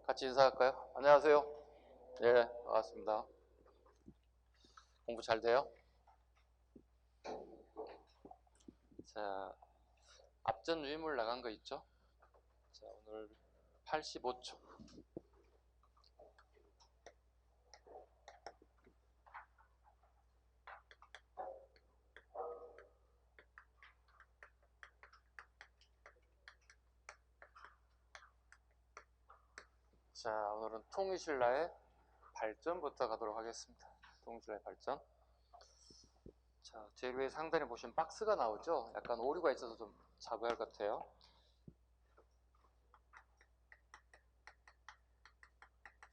같이 인사할까요? 안녕하세요. 예, 반갑습니다. 공부 잘 돼요? 자, 앞전 유인물 나간 거 있죠? 자, 오늘 85초. 자, 오늘은 통일신라의 발전부터 가도록 하겠습니다. 통일신라의 발전. 자, 제일 위에 상단에 보시면 박스가 나오죠? 약간 오류가 있어서 좀 잡아야 할 것 같아요.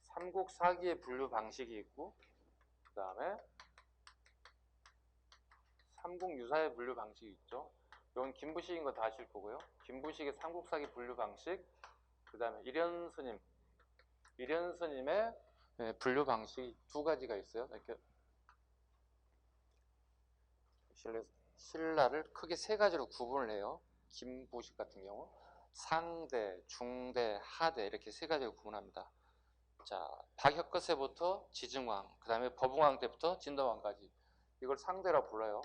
삼국사기의 분류 방식이 있고, 그 다음에 삼국유사의 분류 방식이 있죠. 이건 김부식인 거 다 아실 거고요. 김부식의 삼국사기 분류 방식, 그 다음에 일현스님의 분류 방식이 두 가지가 있어요. 이렇게 신라를 크게 세 가지로 구분을 해요. 김부식 같은 경우 상대, 중대, 하대 이렇게 세 가지로 구분합니다. 자, 박혁거세부터 지증왕, 그 다음에 법웅왕 때부터 진덕왕까지 이걸 상대라 불러요.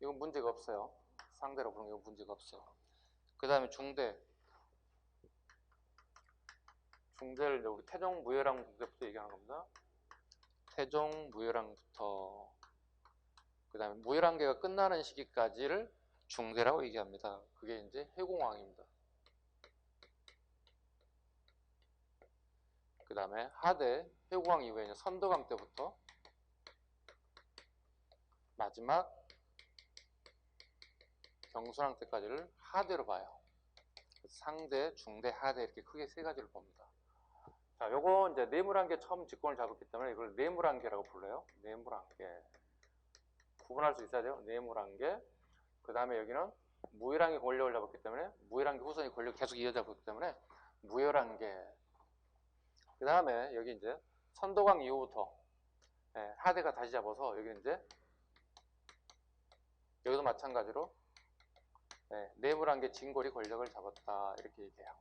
이건 문제가 없어요. 상대라 부르는 건 문제가 없어요. 그 다음에 중대를 우리 태종 무열왕 때부터 얘기하는 겁니다. 태종 무열왕부터 그 다음에 무열왕계가 끝나는 시기까지를 중대라고 얘기합니다. 그게 이제 해공왕입니다. 그 다음에 하대, 해공왕 이후에 이제 선덕왕 때부터 마지막 경순왕 때까지를 하대로 봐요. 상대, 중대, 하대 이렇게 크게 세 가지를 봅니다. 자, 요거 이제 뇌물한계 처음 직권을 잡았기 때문에 이걸 뇌물한계라고 불러요. 뇌물한계. 구분할 수 있어야 돼요. 뇌물한계. 그 다음에 여기는 무열한계 권력을 잡았기 때문에 무열한계 후손이 권력 계속 이어잡았기 때문에 무열한계. 그 다음에 여기 이제 선덕왕 이후부터 하대가 다시 잡아서 여기 이제 여기도 마찬가지로 뇌물한계 진골이 권력을 잡았다 이렇게 얘기해요.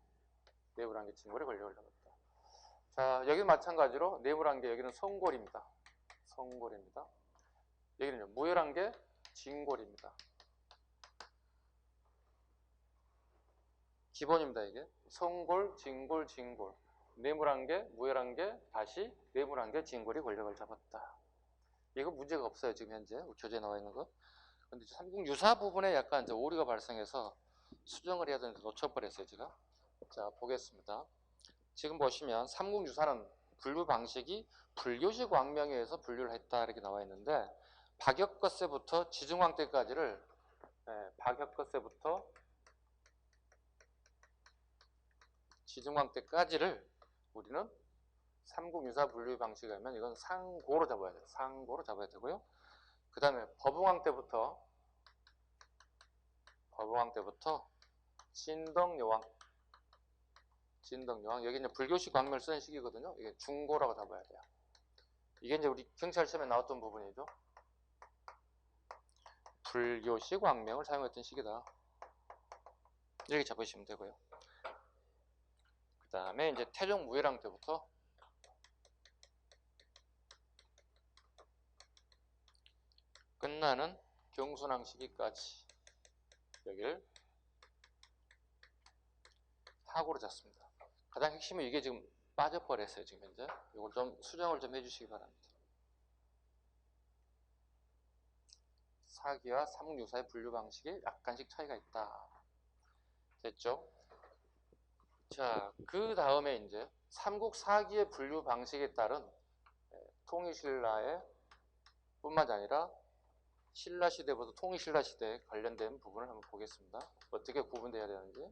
뇌물한계 진골이 권력을 잡았다. 자, 여기 마찬가지로 뇌물한계 여기는 성골입니다. 성골입니다. 여기는 무열한계 진골입니다. 기본입니다. 이게 성골, 진골, 진골. 뇌물한계, 무열한계, 다시 뇌물한계, 진골이 권력을 잡았다. 이거 문제가 없어요. 지금 현재 교재에 나와 있는 거. 근데 삼국유사 부분에 약간 이제 오류가 발생해서 수정을 해야 되는데 놓쳐버렸어요. 제가. 자, 보겠습니다. 지금 보시면 삼국유사는 분류 방식이 불교식 왕명에 의해서 분류를 했다 이렇게 나와 있는데 박혁거세부터 지증왕 때까지를 박혁거세부터 지증왕 때까지를 우리는 삼국유사 분류 방식에 하면 이건 상고로 잡아야 돼요. 상고로 잡아야 되고요. 그 다음에 법웅왕 때부터 진덕여왕 여기 이제 불교식 왕명을 쓰는 시기거든요. 이게 중고라고 잡아야 돼요. 이게 이제 우리 경찰 시험에 나왔던 부분이죠. 불교식 왕명을 사용했던 시기다. 이렇게 잡으시면 되고요. 그 다음에 이제 태종 무열왕 때부터 끝나는 경순왕 시기까지 여기를 사고로 잡습니다. 가장 핵심은 이게 지금 빠져버렸어요. 지금 현재 이걸 좀 수정을 좀 해주시기 바랍니다. 사기와 삼국유사의 분류 방식에 약간씩 차이가 있다. 됐죠? 자, 그 다음에 이제 삼국사기의 분류 방식에 따른 통일신라의 뿐만 아니라 신라시대부터 통일신라시대에 관련된 부분을 한번 보겠습니다. 어떻게 구분되어야 되는지.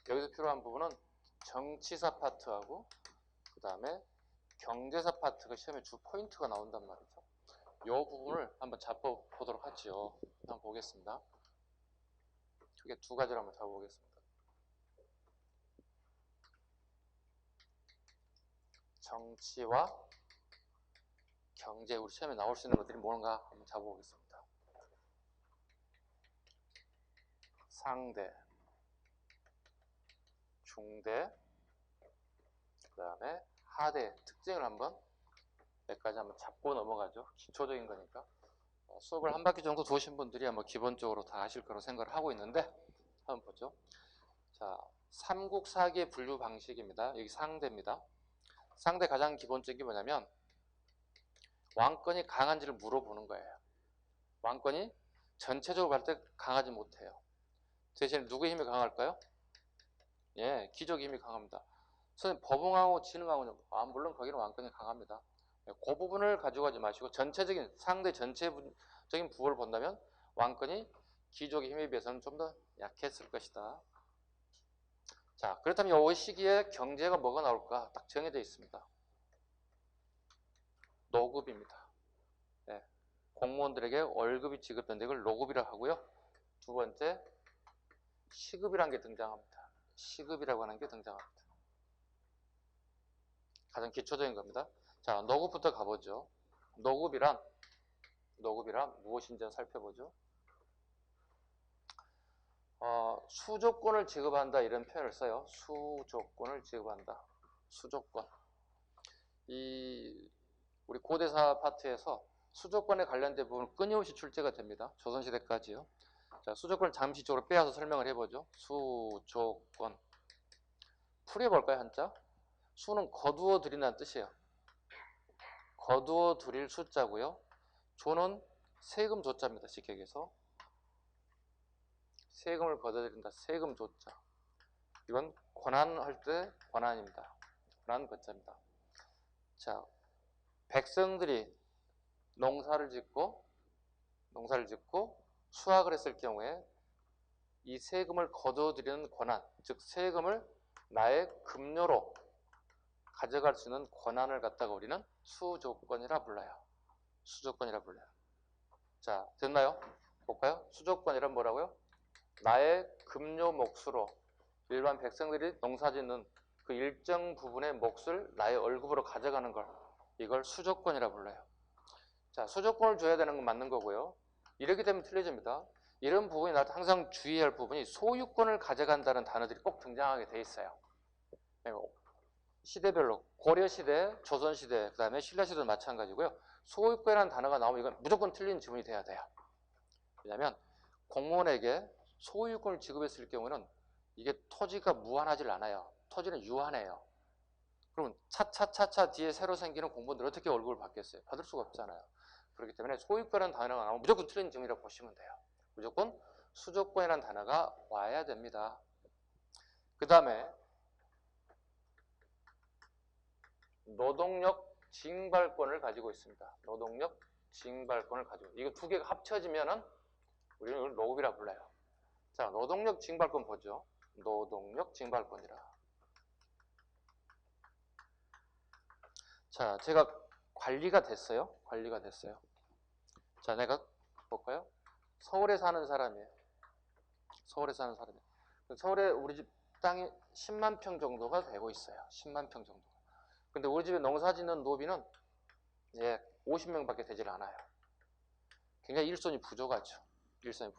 여기서 필요한 부분은 정치사 파트하고 그 다음에 경제사 파트가 시험에 주 포인트가 나온단 말이죠. 이 부분을 한번 잡아보도록 하죠. 한번 보겠습니다. 크게 두 가지를 한번 잡아보겠습니다. 정치와 경제, 우리 시험에 나올 수 있는 것들이 뭔가 한번 잡아보겠습니다. 상대, 중대, 그 다음에 하대 특징을 한번 몇 가지 한번 잡고 넘어가죠. 기초적인 거니까. 수업을 한 바퀴 정도 도신 분들이 아마 기본적으로 다 아실 거라고 생각을 하고 있는데 한번 보죠. 자, 삼국사기의 분류 방식입니다. 여기 상대입니다. 상대 가장 기본적인 게 뭐냐면 왕권이 강한지를 물어보는 거예요. 왕권이 전체적으로 볼 때 강하지 못해요. 대신 누구의 힘이 강할까요? 예, 귀족의 힘이 강합니다. 선생님, 법흥하고 진흥하고는 물론 거기는 왕권이 강합니다. 그 부분을 가지고 가지 마시고 전체적인 상대 전체적인 부분을 본다면 왕권이 귀족의 힘에 비해서는 좀 더 약했을 것이다. 자, 그렇다면 이 시기에 경제가 뭐가 나올까? 딱 정해져 있습니다. 노급입니다. 네, 공무원들에게 월급이 지급되는 걸 노급이라고 하고요. 두 번째, 시급이라는 게 등장합니다. 시급이라고 하는 게 등장합니다. 가장 기초적인 겁니다. 자, 노급부터 가보죠. 노급이란 무엇인지 살펴보죠. 수조권을 지급한다 이런 표현을 써요. 수조권을 지급한다. 수조권. 우리 고대사 파트에서 수조권에 관련된 부분은 끊임없이 출제가 됩니다. 조선시대까지요. 자, 수조권을 잠시 이쪽으로 빼앗아 설명을 해보죠. 수조권. 풀이해볼까요, 한자? 수는 거두어 드린다는 뜻이에요. 거두어 드릴 수자고요. 조는 세금 조자입니다. 쉽게 얘기해서. 세금을 거둬들인다. 세금 조자. 이건 권한할 때 권한입니다. 권한 거자입니다. 자, 백성들이 농사를 짓고 수확을 했을 경우에 이 세금을 거둬들이는 권한, 즉 세금을 나의 급료로 가져갈 수 있는 권한을 갖다가 우리는 수조권이라 불러요. 수조권이라 불러요. 자, 됐나요? 볼까요? 수조권이란 뭐라고요? 나의 급료 몫으로 일반 백성들이 농사짓는 그 일정 부분의 몫을 나의 월급으로 가져가는 걸, 이걸 수조권이라 불러요. 자, 수조권을 줘야 되는 건 맞는 거고요. 이렇게 되면 틀려집니다. 이런 부분이 나한테 항상 주의해야 할 부분이 소유권을 가져간다는 단어들이 꼭 등장하게 돼 있어요. 시대별로 고려시대, 조선시대, 그 다음에 신라시대도 마찬가지고요. 소유권이라는 단어가 나오면 이건 무조건 틀린 지문이 돼야 돼요. 왜냐하면 공무원에게 소유권을 지급했을 경우는 이게 토지가 무한하질 않아요. 토지는 유한해요. 그러면 차차차차 뒤에 새로 생기는 공무원들 어떻게 월급을 받겠어요? 받을 수가 없잖아요. 그렇기 때문에 소유권이라는 단어가 나오면 무조건 틀린 지문이라고 보시면 돼요. 무조건 수조권이라는 단어가 와야 됩니다. 그 다음에 노동력 징발권을 가지고 있습니다. 노동력 징발권을 가지고, 이거 두 개가 합쳐지면은 우리는 이걸 노급이라 불러요. 자, 노동력 징발권 보죠. 노동력 징발권이라. 자, 제가 관리가 됐어요. 자, 내가 볼까요? 서울에 사는 사람이에요. 서울에 우리 집 땅이 10만 평 정도가 되고 있어요. 10만 평 정도. 근데 우리 집에 농사 짓는 노비는 50명밖에 되질 않아요. 굉장히 일손이 부족하죠. 그래서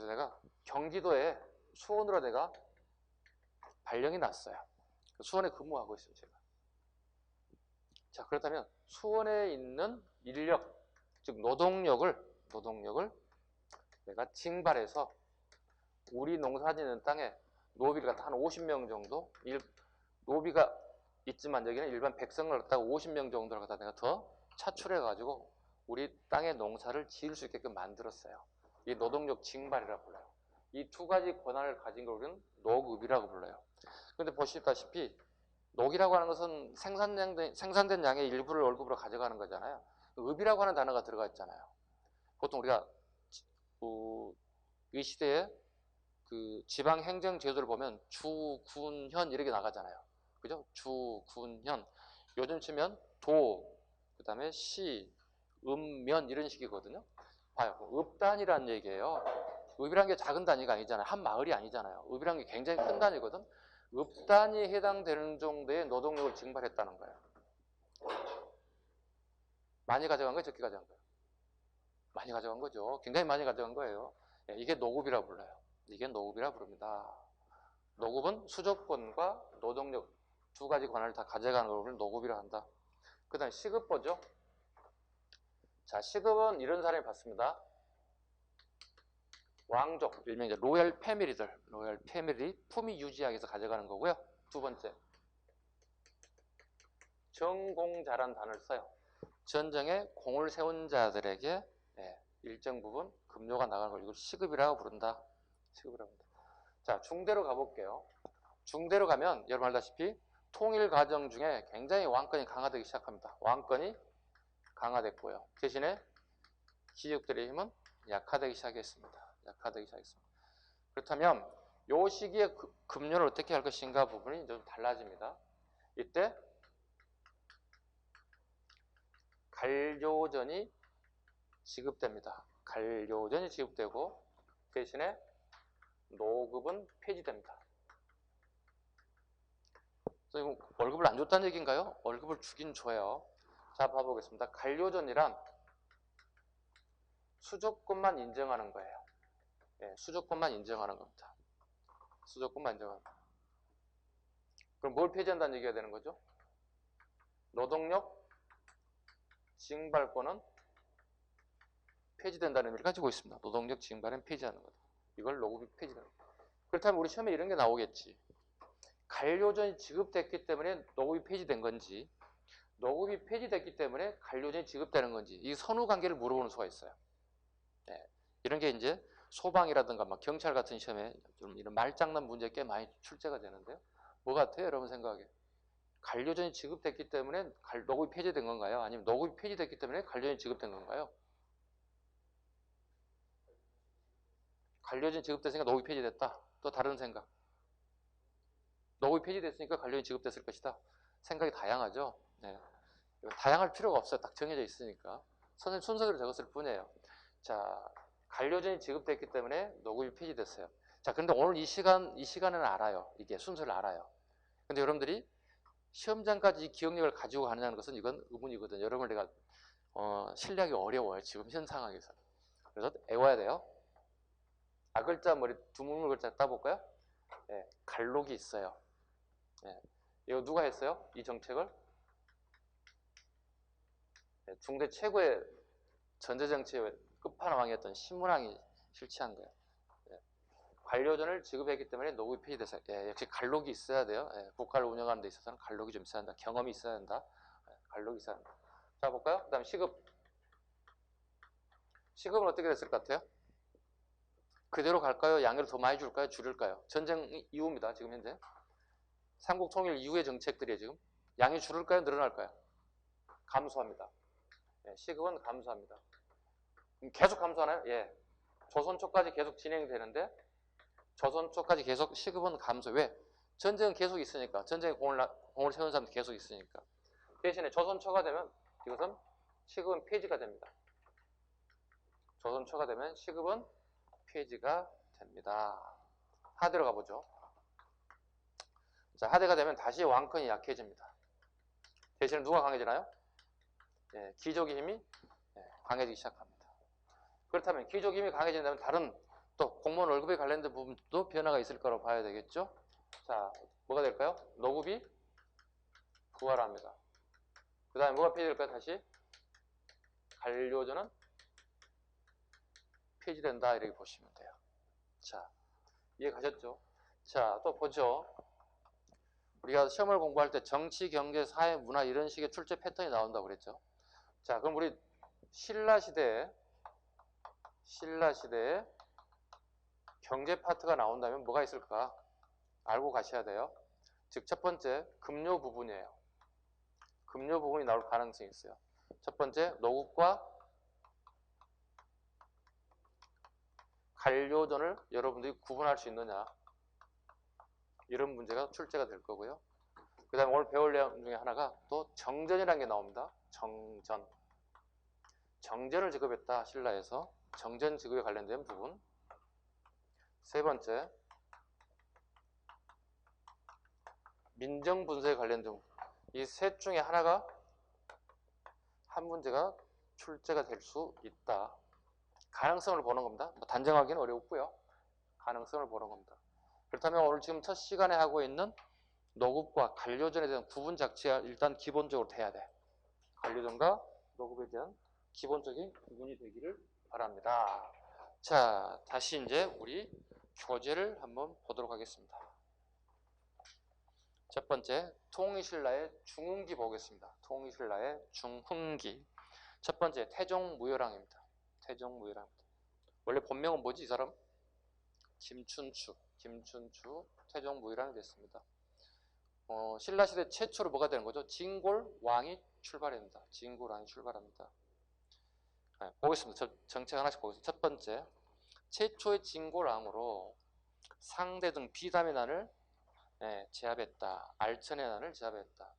내가 경기도에 수원으로 내가 발령이 났어요. 수원에 근무하고 있어요, 제가. 자, 그렇다면 수원에 있는 인력, 즉 노동력을 내가 징발해서 우리 농사 짓는 땅에 노비를 갖다 한 50명 정도, 노비가 있지만 여기는 일반 백성을 갖다가 50명 정도를 갖다 내가 더 차출해가지고 우리 땅에 농사를 지을 수 있게끔 만들었어요. 이 노동력 징발이라고 불러요. 이 두 가지 권한을 가진 걸 우리는 노급이라고 불러요. 그런데 보시다시피 녹이라고 하는 것은 생산된 양의 일부를 월급으로 가져가는 거잖아요. 읍이라고 하는 단어가 들어가 있잖아요. 보통 우리가 이 시대에 그 지방 행정 제도를 보면 주, 군, 현 이렇게 나가잖아요. 그죠? 주, 군, 현. 요즘 치면 도, 그 다음에 시, 면 이런 식이거든요. 봐요. 읍단이라는 얘기예요. 읍이란 게 작은 단위가 아니잖아요. 한 마을이 아니잖아요. 읍이란 게 굉장히 큰 단위거든. 읍단위에 해당되는 정도의 노동력을 징발했다는 거예요. 많이 가져간 거예요? 적게 가져간 거예요? 많이 가져간 거죠. 굉장히 많이 가져간 거예요. 이게 노급이라고 불러요. 이게 노급이라 부릅니다. 노급은 수조권과 노동력 두 가지 권한을 다 가져가는 걸 노급이라 한다. 그 다음 시급 보죠. 자, 시급은 이런 사람이 받습니다. 왕족, 일명 이제 로얄 패밀리들, 로얄 패밀리 품위 유지하기 위해서 가져가는 거고요. 두 번째, 전공자란 단어를 써요. 전쟁에 공을 세운 자들에게 일정 부분 급료가 나가는 걸 이걸 시급이라고 부른다. 시급이라고 부른다. 자, 중대로 가볼게요. 중대로 가면 여러분 알다시피 통일 과정 중에 굉장히 왕권이 강화되기 시작합니다. 왕권이 강화됐고요. 대신에 귀족들의 힘은 약화되기 시작했습니다. 약화되기 시작했습니다. 그렇다면 이 시기에 급료를 어떻게 할 것인가 부분이 좀 달라집니다. 이때 관료전이 지급됩니다. 관료전이 지급되고 대신에 노급은 폐지됩니다. 월급을 안 줬다는 얘기인가요? 월급을 주긴 줘요. 자, 봐보겠습니다. 관료전이란 수조권만 인정하는 거예요. 수조권만 인정하는 겁니다. 수조권만 인정하는 겁니다. 그럼 뭘 폐지한다는 얘기가 되는 거죠? 노동력 징발권은 폐지된다는 의미를 가지고 있습니다. 노동력 징발은 폐지하는 거다. 이걸 노급이 폐지되는 거다. 그렇다면 우리 시험에 이런 게 나오겠지. 관료전이 지급됐기 때문에 노급이 폐지된 건지, 노급이 폐지됐기 때문에 관료전이 지급되는 건지, 이 선후 관계를 물어보는 수가 있어요. 이런 게 이제 소방이라든가 막 경찰 같은 시험에 좀 이런 말장난 문제 꽤 많이 출제가 되는데요. 뭐 같아요, 여러분 생각에? 관료전이 지급됐기 때문에 노급이 폐지된 건가요? 아니면 노급이 폐지됐기 때문에 관료전이 지급된 건가요? 관료전이 지급됐으니까 노급이 폐지됐다. 또 다른 생각. 노급이 폐지됐으니까 관료전이 지급됐을 것이다. 생각이 다양하죠. 다양할 필요가 없어요. 딱 정해져 있으니까. 선생님 순서대로 적었을 뿐이에요. 자, 관료전이 지급됐기 때문에 노급이 폐지됐어요. 자, 근데 오늘 이 시간에는 알아요. 이게 순서를 알아요. 근데 여러분들이 시험장까지 이 기억력을 가지고 가느냐는 것은 이건 의문이거든요. 여러분 내가 실력이 어려워요. 지금 현 상황에서. 그래서 애워야 돼요. 아글자 머리 두물물 글자 따볼까요? 갈록이 있어요. 이거 누가 했어요? 이 정책을? 중대 최고의 전제정치의 끝판왕이었던 신문왕이 실시한 거예요. 관료전을 지급했기 때문에 노급이 폐지돼서 역시 갈록이 있어야 돼요. 국가를 운영하는 데 있어서는 갈록이 좀 있어야 한다. 경험이 있어야 한다. 갈록이 있어야 한다. 자, 볼까요? 그 다음 시급. 시급은 어떻게 됐을 것 같아요? 그대로 갈까요? 양해를 더 많이 줄까요? 줄일까요? 전쟁 이후입니다. 지금 현재. 삼국 통일 이후의 정책들이 지금. 양이 줄을까요? 늘어날까요? 감소합니다. 시급은 감소합니다. 계속 감소하나요? 조선 초까지 계속 진행되는데 조선 초까지 계속 시급은 감소. 왜? 전쟁은 계속 있으니까. 전쟁에 공을 세운 사람도 계속 있으니까. 대신에 조선 초가 되면 이것은 시급은 폐지가 됩니다. 조선 초가 되면 시급은 폐지가 됩니다. 하대로 가보죠. 자, 하대가 되면 다시 왕권이 약해집니다. 대신에 누가 강해지나요? 귀족의 힘이 강해지기 시작합니다. 그렇다면 귀족의 힘이 강해진다면 다른 또 공무원 월급에 관련된 부분도 변화가 있을 거라고 봐야 되겠죠. 자, 뭐가 될까요? 노급이 부활합니다. 그 다음에 뭐가 폐지될까요? 다시 관료전은 폐지된다 이렇게 보시면 돼요. 자, 이해 가셨죠? 자, 또 보죠. 우리가 시험을 공부할 때 정치, 경제, 사회, 문화 이런 식의 출제 패턴이 나온다고 그랬죠. 자, 그럼 우리 신라시대에 경제 파트가 나온다면 뭐가 있을까? 알고 가셔야 돼요. 즉, 첫 번째, 급료 부분이에요. 급료 부분이 나올 가능성이 있어요. 첫 번째, 노급과 관료전을 여러분들이 구분할 수 있느냐. 이런 문제가 출제가 될 거고요. 그 다음에 오늘 배울 내용 중에 하나가 또 정전이라는 게 나옵니다. 정전. 정전을 지급했다. 신라에서. 정전 지급에 관련된 부분. 세 번째, 민정분쇄에 관련된 부분. 이 셋 중에 하나가 한 문제가 출제가 될 수 있다. 가능성을 보는 겁니다. 뭐 단정하기는 어렵고요. 가능성을 보는 겁니다. 그렇다면 오늘 지금 첫 시간에 하고 있는 노급과 관료전에 대한 구분 자체가 일단 기본적으로 돼야 돼. 관료전과 노급에 대한 기본적인 구분이 되기를 바랍니다. 자, 다시 이제 우리 교재를 한번 보도록 하겠습니다. 첫 번째, 통일신라의 중흥기 보겠습니다. 통일신라의 중흥기. 첫 번째, 태종무열왕입니다. 태종무열왕입니다. 원래 본명은 뭐지, 이 사람? 김춘추, 태종무열왕이 됐습니다. 신라시대 최초로 뭐가 되는 거죠? 진골왕이 출발합니다. 진골왕이 출발합니다. 네, 보겠습니다. 정책 하나씩 보겠습니다. 첫 번째, 최초의 진골왕으로 상대 등 비담의 난을 제압했다. 알천의 난을 제압했다.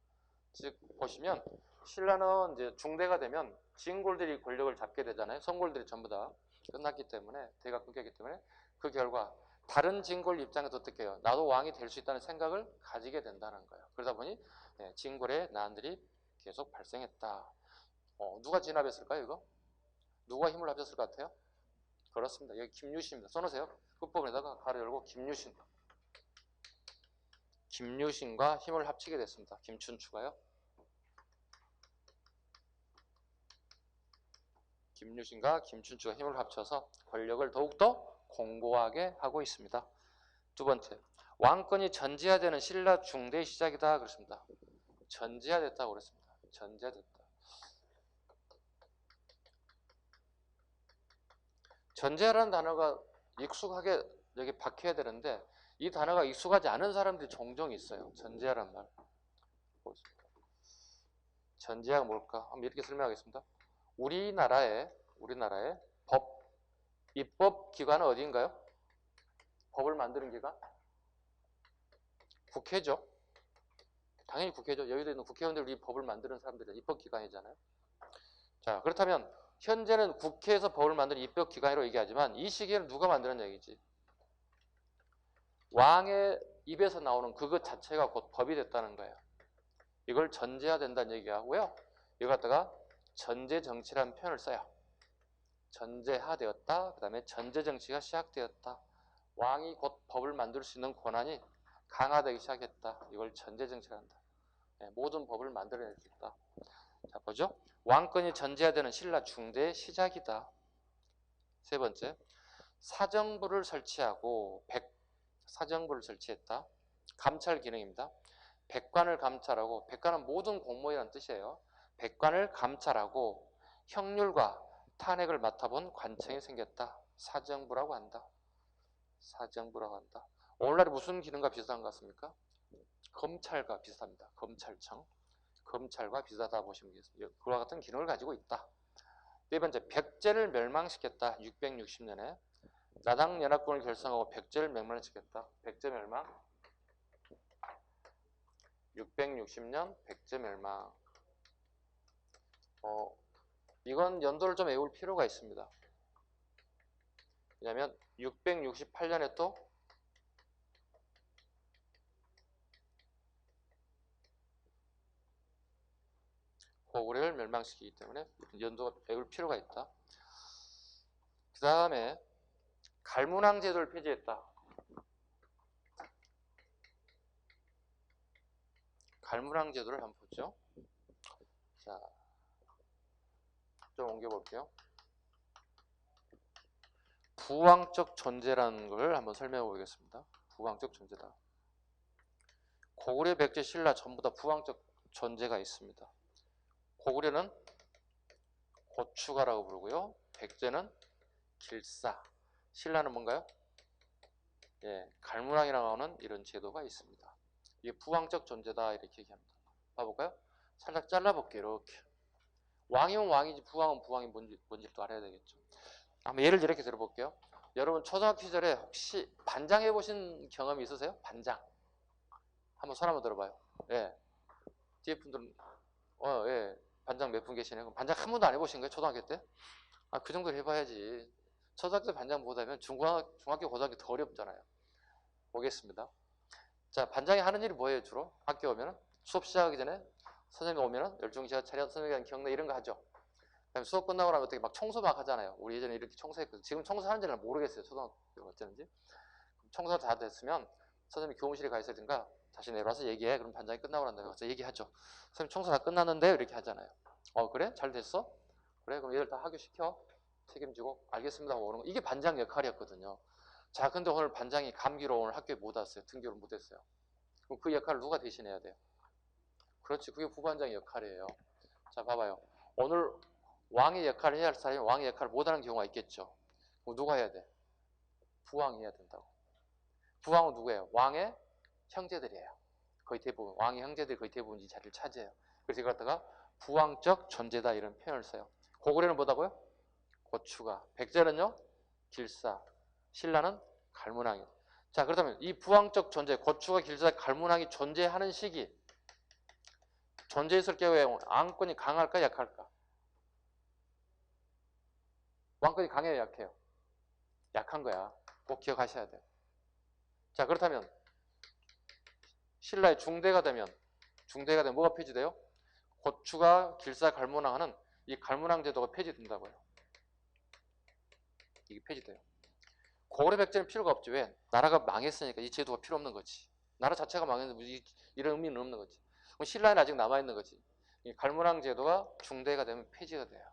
즉 보시면 신라는 이제 중대가 되면 진골들이 권력을 잡게 되잖아요. 선골들이 전부 다 끝났기 때문에 대가 끊겼기 때문에 그 결과 다른 진골 입장에서 어떻게 해요? 나도 왕이 될 수 있다는 생각을 가지게 된다는 거예요. 그러다 보니 진골의 난들이 계속 발생했다. 누가 진압했을까요? 이거? 누가 힘을 합쳤을 것 같아요? 그렇습니다. 여기 김유신입니다. 써놓으세요. 끝부분에다가 가로 열고 김유신. 김유신과 힘을 합치게 됐습니다. 김춘추가요. 김유신과 김춘추가 힘을 합쳐서 권력을 더욱더 공고하게 하고 있습니다. 두 번째, 왕권이 전제화되는 신라 중대의 시작이다 그렇습니다. 전제화됐다고 그랬습니다. 전제화됐다. 전제화라는 단어가 익숙하게 여기 박혀야 되는데 이 단어가 익숙하지 않은 사람들이 종종 있어요. 전제화란 말. 전제화가 뭘까? 한번 이렇게 설명하겠습니다. 우리나라의 입법 기관은 어디인가요? 법을 만드는 기관? 국회죠. 당연히 국회죠. 여기도 있는 국회의원들이 법을 만드는 사람들이 입법 기관이잖아요. 자, 그렇다면 현재는 국회에서 법을 만드는 입법 기관이라고 얘기하지만 이 시기에는 누가 만드는 얘기지? 왕의 입에서 나오는 그것 자체가 곧 법이 됐다는 거예요. 이걸 전제화된다는 얘기하고요. 이거 갖다가 전제정치라는 표현을 써요. 전제화되었다. 그 다음에 전제정치가 시작되었다. 왕이 곧 법을 만들 수 있는 권한이 강화되기 시작했다. 이걸 전제정치란다. 모든 법을 만들어낼 수 있다. 자, 보죠. 왕권이 전제화되는 신라 중대의 시작이다. 세 번째, 사정부를 설치하고 사정부를 설치했다. 감찰 기능입니다. 백관을 감찰하고, 백관은 모든 공무원이라는 뜻이에요. 백관을 감찰하고 형률과 탄핵을 맡아본 관청이 생겼다. 사정부라고 한다. 사정부라고 한다. 오늘날에 무슨 기능과 비슷한 것 같습니까? 검찰과 비슷합니다. 검찰청. 검찰과 비슷하다 보시면 되겠습니다. 그와 같은 기능을 가지고 있다. 네 번째, 백제를 멸망시켰다. 660년에 나당연합군을 결성하고 백제를 멸망시켰다. 백제 멸망. 660년 백제 멸망. 이건 연도를 좀 외울 필요가 있습니다. 왜냐하면 668년에 또 고구려를 멸망시키기 때문에 연도가 외울 필요가 있다. 그 다음에 갈문왕 제도를 폐지했다. 갈문왕 제도를 한번 보죠. 자, 좀 옮겨볼게요. 부왕적 존재라는 걸 한번 설명해 보겠습니다. 부왕적 존재다. 고구려, 백제, 신라 전부 다 부왕적 존재가 있습니다. 고구려는 고추가라고 부르고요. 백제는 길사. 신라는 뭔가요? 갈문왕이라고 하는 이런 제도가 있습니다. 이게 부왕적 존재다 이렇게 얘기합니다. 봐볼까요? 살짝 잘라볼게요. 이렇게. 왕이면 왕이지 부왕은 부왕이 뭔지 또 알아야 되겠죠. 한번 예를 이렇게 들어볼게요. 여러분 초등학교 시절에 혹시 반장 해보신 경험이 있으세요? 반장. 한번 손 한번 들어봐요. 뒤에 분들은 반장 몇 분 계시네요. 그럼 반장 한 번도 안 해보신 거예요? 초등학교 때? 그 정도 해봐야지. 초등학교 때 반장보다는 중학교, 고등학교 더 어렵잖아요. 보겠습니다. 자, 반장이 하는 일이 뭐예요? 주로 학교 오면은 수업 시작하기 전에 선생님 오면은 열중시간 차려 선생님에 대한 경례 이런 거 하죠. 그다음에 수업 끝나고 나면 어떻게 막 청소 막 하잖아요. 우리 예전에 이렇게 청소했거든요. 지금 청소하는지는 모르겠어요. 초등학교 어쩌는지. 청소가 다 됐으면 선생님이 교무실에 가 있어야든가 다시 내려와서 얘기해. 그럼 반장이 끝나고 난 다음에 가서 얘기하죠. 선생님 청소 다 끝났는데 이렇게 하잖아요. 그래? 잘 됐어? 그래? 그럼 얘들 다 하교시켜. 책임지고 알겠습니다 하고 오는 거. 이게 반장 역할이었거든요. 자, 근데 오늘 반장이 감기로 오늘 학교에 못 왔어요. 등교를 못 했어요. 그럼 그 역할을 누가 대신해야 돼요? 그렇지, 그게 부반장의 역할이에요. 자, 봐봐요. 오늘 왕의 역할을 해야 할 사람이 왕의 역할을 못하는 경우가 있겠죠. 그럼 누가 해야 돼? 부왕이 해야 된다고. 부왕은 누구예요? 왕의 형제들이에요. 거의 대부분 왕의 형제들이 거의 대부분 이 자리를 차지해요. 그래서 이걸 갖다가 부왕적 존재다 이런 표현을 써요. 고구려는 뭐다고요? 고추가. 백제는요? 길사. 신라는 갈문왕이. 자, 그렇다면 이 부왕적 존재, 고추가, 길사, 갈문왕이 존재하는 시기, 존재했을 경우에 왕권이 강할까 약할까? 왕권이 강해요 약해요? 약한 거야. 꼭 기억하셔야 돼요. 자, 그렇다면 신라의 중대가 되면 뭐가 폐지돼요? 고추가, 길사, 갈문왕은 이 갈문왕 제도가 폐지된다고요. 이게 폐지돼요. 고구려 백제는 필요가 없지. 왜? 나라가 망했으니까 이 제도가 필요 없는 거지. 나라 자체가 망했는데 이런 의미는 없는 거지. 그럼 신라에는 아직 남아있는 거지. 이 갈문왕 제도가 중대가 되면 폐지가 돼요.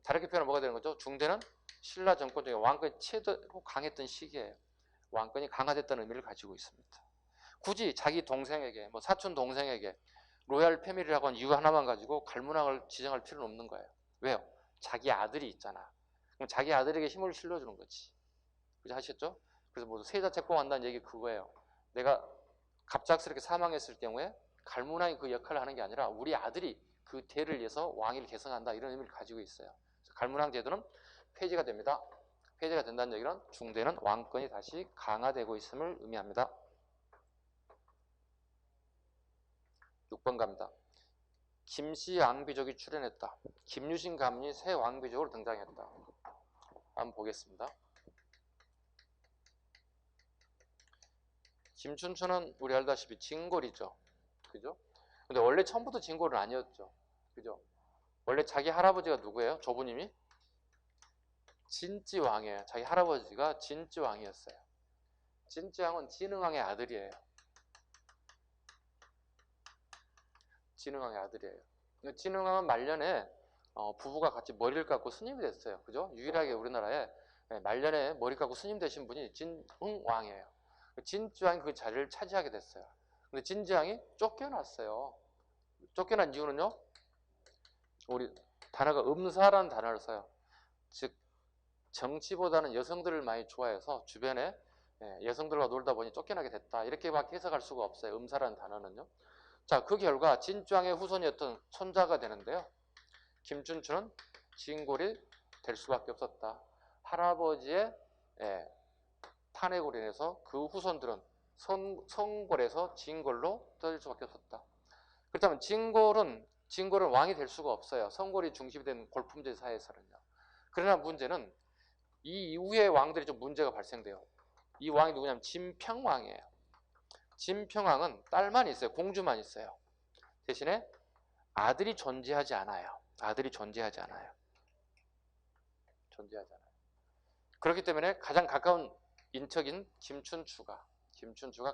다르게 표현하면 뭐가 되는 거죠? 중대는 신라 정권 중에 왕권이 최고 강했던 시기예요. 왕권이 강화됐다는 의미를 가지고 있습니다. 굳이 자기 동생에게, 뭐 사촌 동생에게 로얄 패밀리라고 하는 이유 하나만 가지고 갈문왕을 지정할 필요는 없는 거예요. 왜요? 자기 아들이 있잖아. 그럼 자기 아들에게 힘을 실려주는 거지. 그죠? 하셨죠? 그래서 뭐 세자 책봉한다는 얘기 그거예요. 내가 갑작스럽게 사망했을 경우에 갈문왕이 그 역할을 하는 게 아니라 우리 아들이 그 대를 위해서 왕위를 계승한다 이런 의미를 가지고 있어요. 갈문왕 제도는 폐지가 됩니다. 폐지가 된다는 얘기는 중대는 왕권이 다시 강화되고 있음을 의미합니다. 6번 갑니다. 김씨 왕비족이 출현했다. 김유신 가문이 새 왕비족으로 등장했다. 한번 보겠습니다. 김춘추는 우리 알다시피 진골이죠. 그죠? 근데 원래 처음부터 진골은 아니었죠. 그죠? 원래 자기 할아버지가 누구예요? 조부님이? 진찌왕이에요. 자기 할아버지가 진찌왕이었어요. 진찌왕은 진흥왕의 아들이에요. 진흥왕의 아들이에요. 진흥왕은 말년에 부부가 같이 머리를 깎고 스님이 됐어요. 그죠? 유일하게 우리나라에 말년에 머리 깎고 스님 되신 분이 진흥왕이에요. 진찌왕이 그 자리를 차지하게 됐어요. 근데 진찌왕이 쫓겨났어요. 쫓겨난 이유는요? 우리 단어가 음사라는 단어를 써요. 즉 정치보다는 여성들을 많이 좋아해서 주변에 여성들과 놀다 보니 쫓겨나게 됐다. 이렇게밖에 해석할 수가 없어요. 음사라는 단어는요. 자, 그 결과 진찌왕의 후손이었던 손자가 되는데요. 김춘추는 진골이 될 수밖에 없었다. 할아버지의 탄핵으로 인해서 그 후손들은 성골에서 진골로 떠질 수밖에 없었다. 그렇다면 진골은 왕이 될 수가 없어요. 성골이 중심이 된 골품제 사회에서는요. 그러나 문제는 이 이후의 왕들이 좀 문제가 발생돼요. 이 왕이 누구냐면 진평왕이에요. 진평왕은 딸만 있어요. 공주만 있어요. 대신에 아들이 존재하지 않아요. 아들이 존재하지 않아요. 그렇기 때문에 가장 가까운 인척인 김춘추가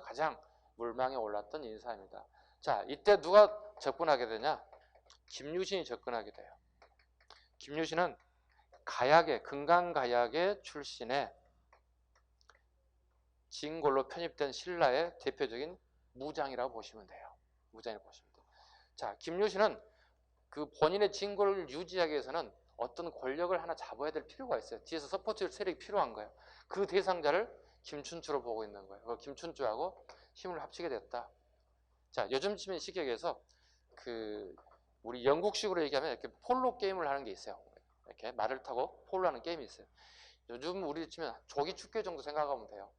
가장 물망에 올랐던 인사입니다. 자, 이때 누가 접근하게 되냐? 김유신이 접근하게 돼요. 김유신은 금강가약의 출신의 진골로 편입된 신라의 대표적인 무장이라고 보시면 돼요. 자, 김유신은 그 본인의 진골을 유지하기 위해서는 어떤 권력을 하나 잡아야 될 필요가 있어요. 뒤에서 서포트 세력이 필요한 거예요. 그 대상자를 김춘추로 보고 있는 거예요. 김춘추하고 힘을 합치게 됐다. 자, 요즘 시기에서 우리 영국식으로 얘기하면 이렇게 폴로 게임을 하는 게 있어요. 이렇게 말을 타고 폴로 하는 게임이 있어요. 요즘 우리 치면 조기 축구 정도 생각하면 돼요.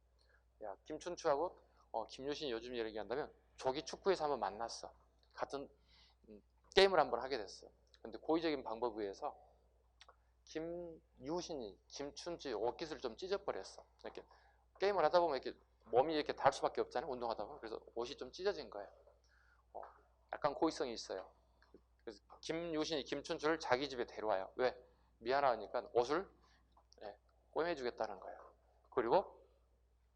야, 김춘추하고 김유신이 요즘 얘기한다면 조기 축구에서 한번 만났어. 같은 게임을 한번 하게 됐어. 근데 고의적인 방법에 의해서 김유신이 김춘추의 옷깃을 좀 찢어버렸어. 이렇게 게임을 하다 보면 이렇게 몸이 이렇게 닿을 수밖에 없잖아요. 운동하다 보면. 그래서 옷이 좀 찢어진 거예요. 약간 고의성이 있어요. 그래서 김유신이 김춘추를 자기 집에 데려와요. 왜? 미안하니까 옷을 꿰매주겠다는 거예요. 그리고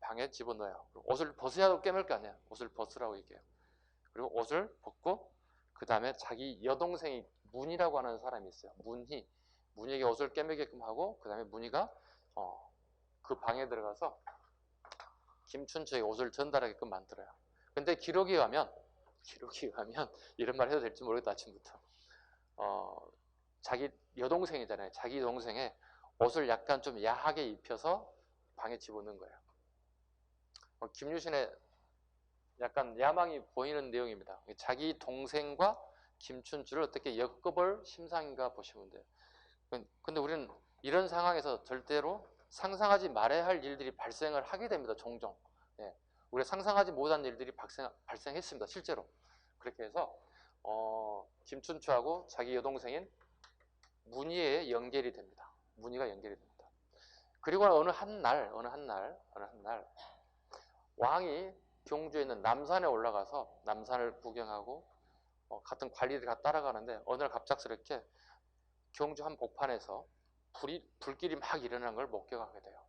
방에 집어넣어요. 옷을 벗어야 깨물 거 아니야. 옷을 벗으라고 얘기해요. 그리고 옷을 벗고 그 다음에 자기 여동생이 문희라고 하는 사람이 있어요. 문희에게 옷을 깨매게끔 하고 그 다음에 문희가 그 방에 들어가서 김춘추에게 옷을 전달하게끔 만들어요. 근데 기록에 의하면 이런 말 해도 될지 모르겠다. 아침부터 자기 여동생이잖아요. 자기 동생의 옷을 약간 좀 야하게 입혀서 방에 집어넣은 거예요. 김유신의 약간 야망이 보이는 내용입니다. 자기 동생과 김춘추를 어떻게 엮어볼 심상인가 보시면 돼요. 근데 우리는 이런 상황에서 절대로 상상하지 말아야 할 일들이 발생을 하게 됩니다. 종종. 예, 우리가 상상하지 못한 일들이 발생했습니다. 실제로. 그렇게 해서 김춘추하고 자기 여동생인 문희에 연결이 됩니다. 문희가 연결이 됩니다. 그리고 어느 한 날 왕이 경주에 있는 남산에 올라가서 남산을 구경하고 같은 관리들이 다 따라가는데 어느 날 갑작스럽게 경주 한 복판에서 불길이 막 일어나는 걸 목격하게 돼요.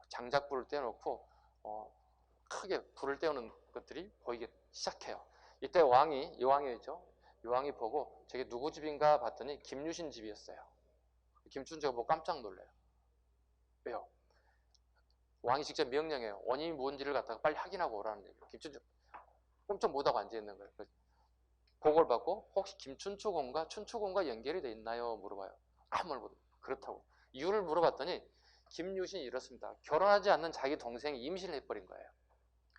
장작불을 떼어놓고 크게 불을 떼우는 것들이 보이기 시작해요. 이때 여왕이죠. 여왕이 보고 저게 누구 집인가 봤더니 김유신 집이었어요. 김춘추가 보고 깜짝 놀래요. 왜요? 왕이 직접 명령해요. 원인이 뭔지를 갖다가 빨리 확인하고 오라는 얘기예요. 김춘추 꼼짝 못하고 앉아있는 거예요. 보고를 받고 혹시 김춘추공과 춘추공과 연결이 돼 있나요? 물어봐요. 아무 말 못해요. 그렇다고. 이유를 물어봤더니 김유신이 이렇습니다. 결혼하지 않는 자기 동생이 임신을 해버린 거예요.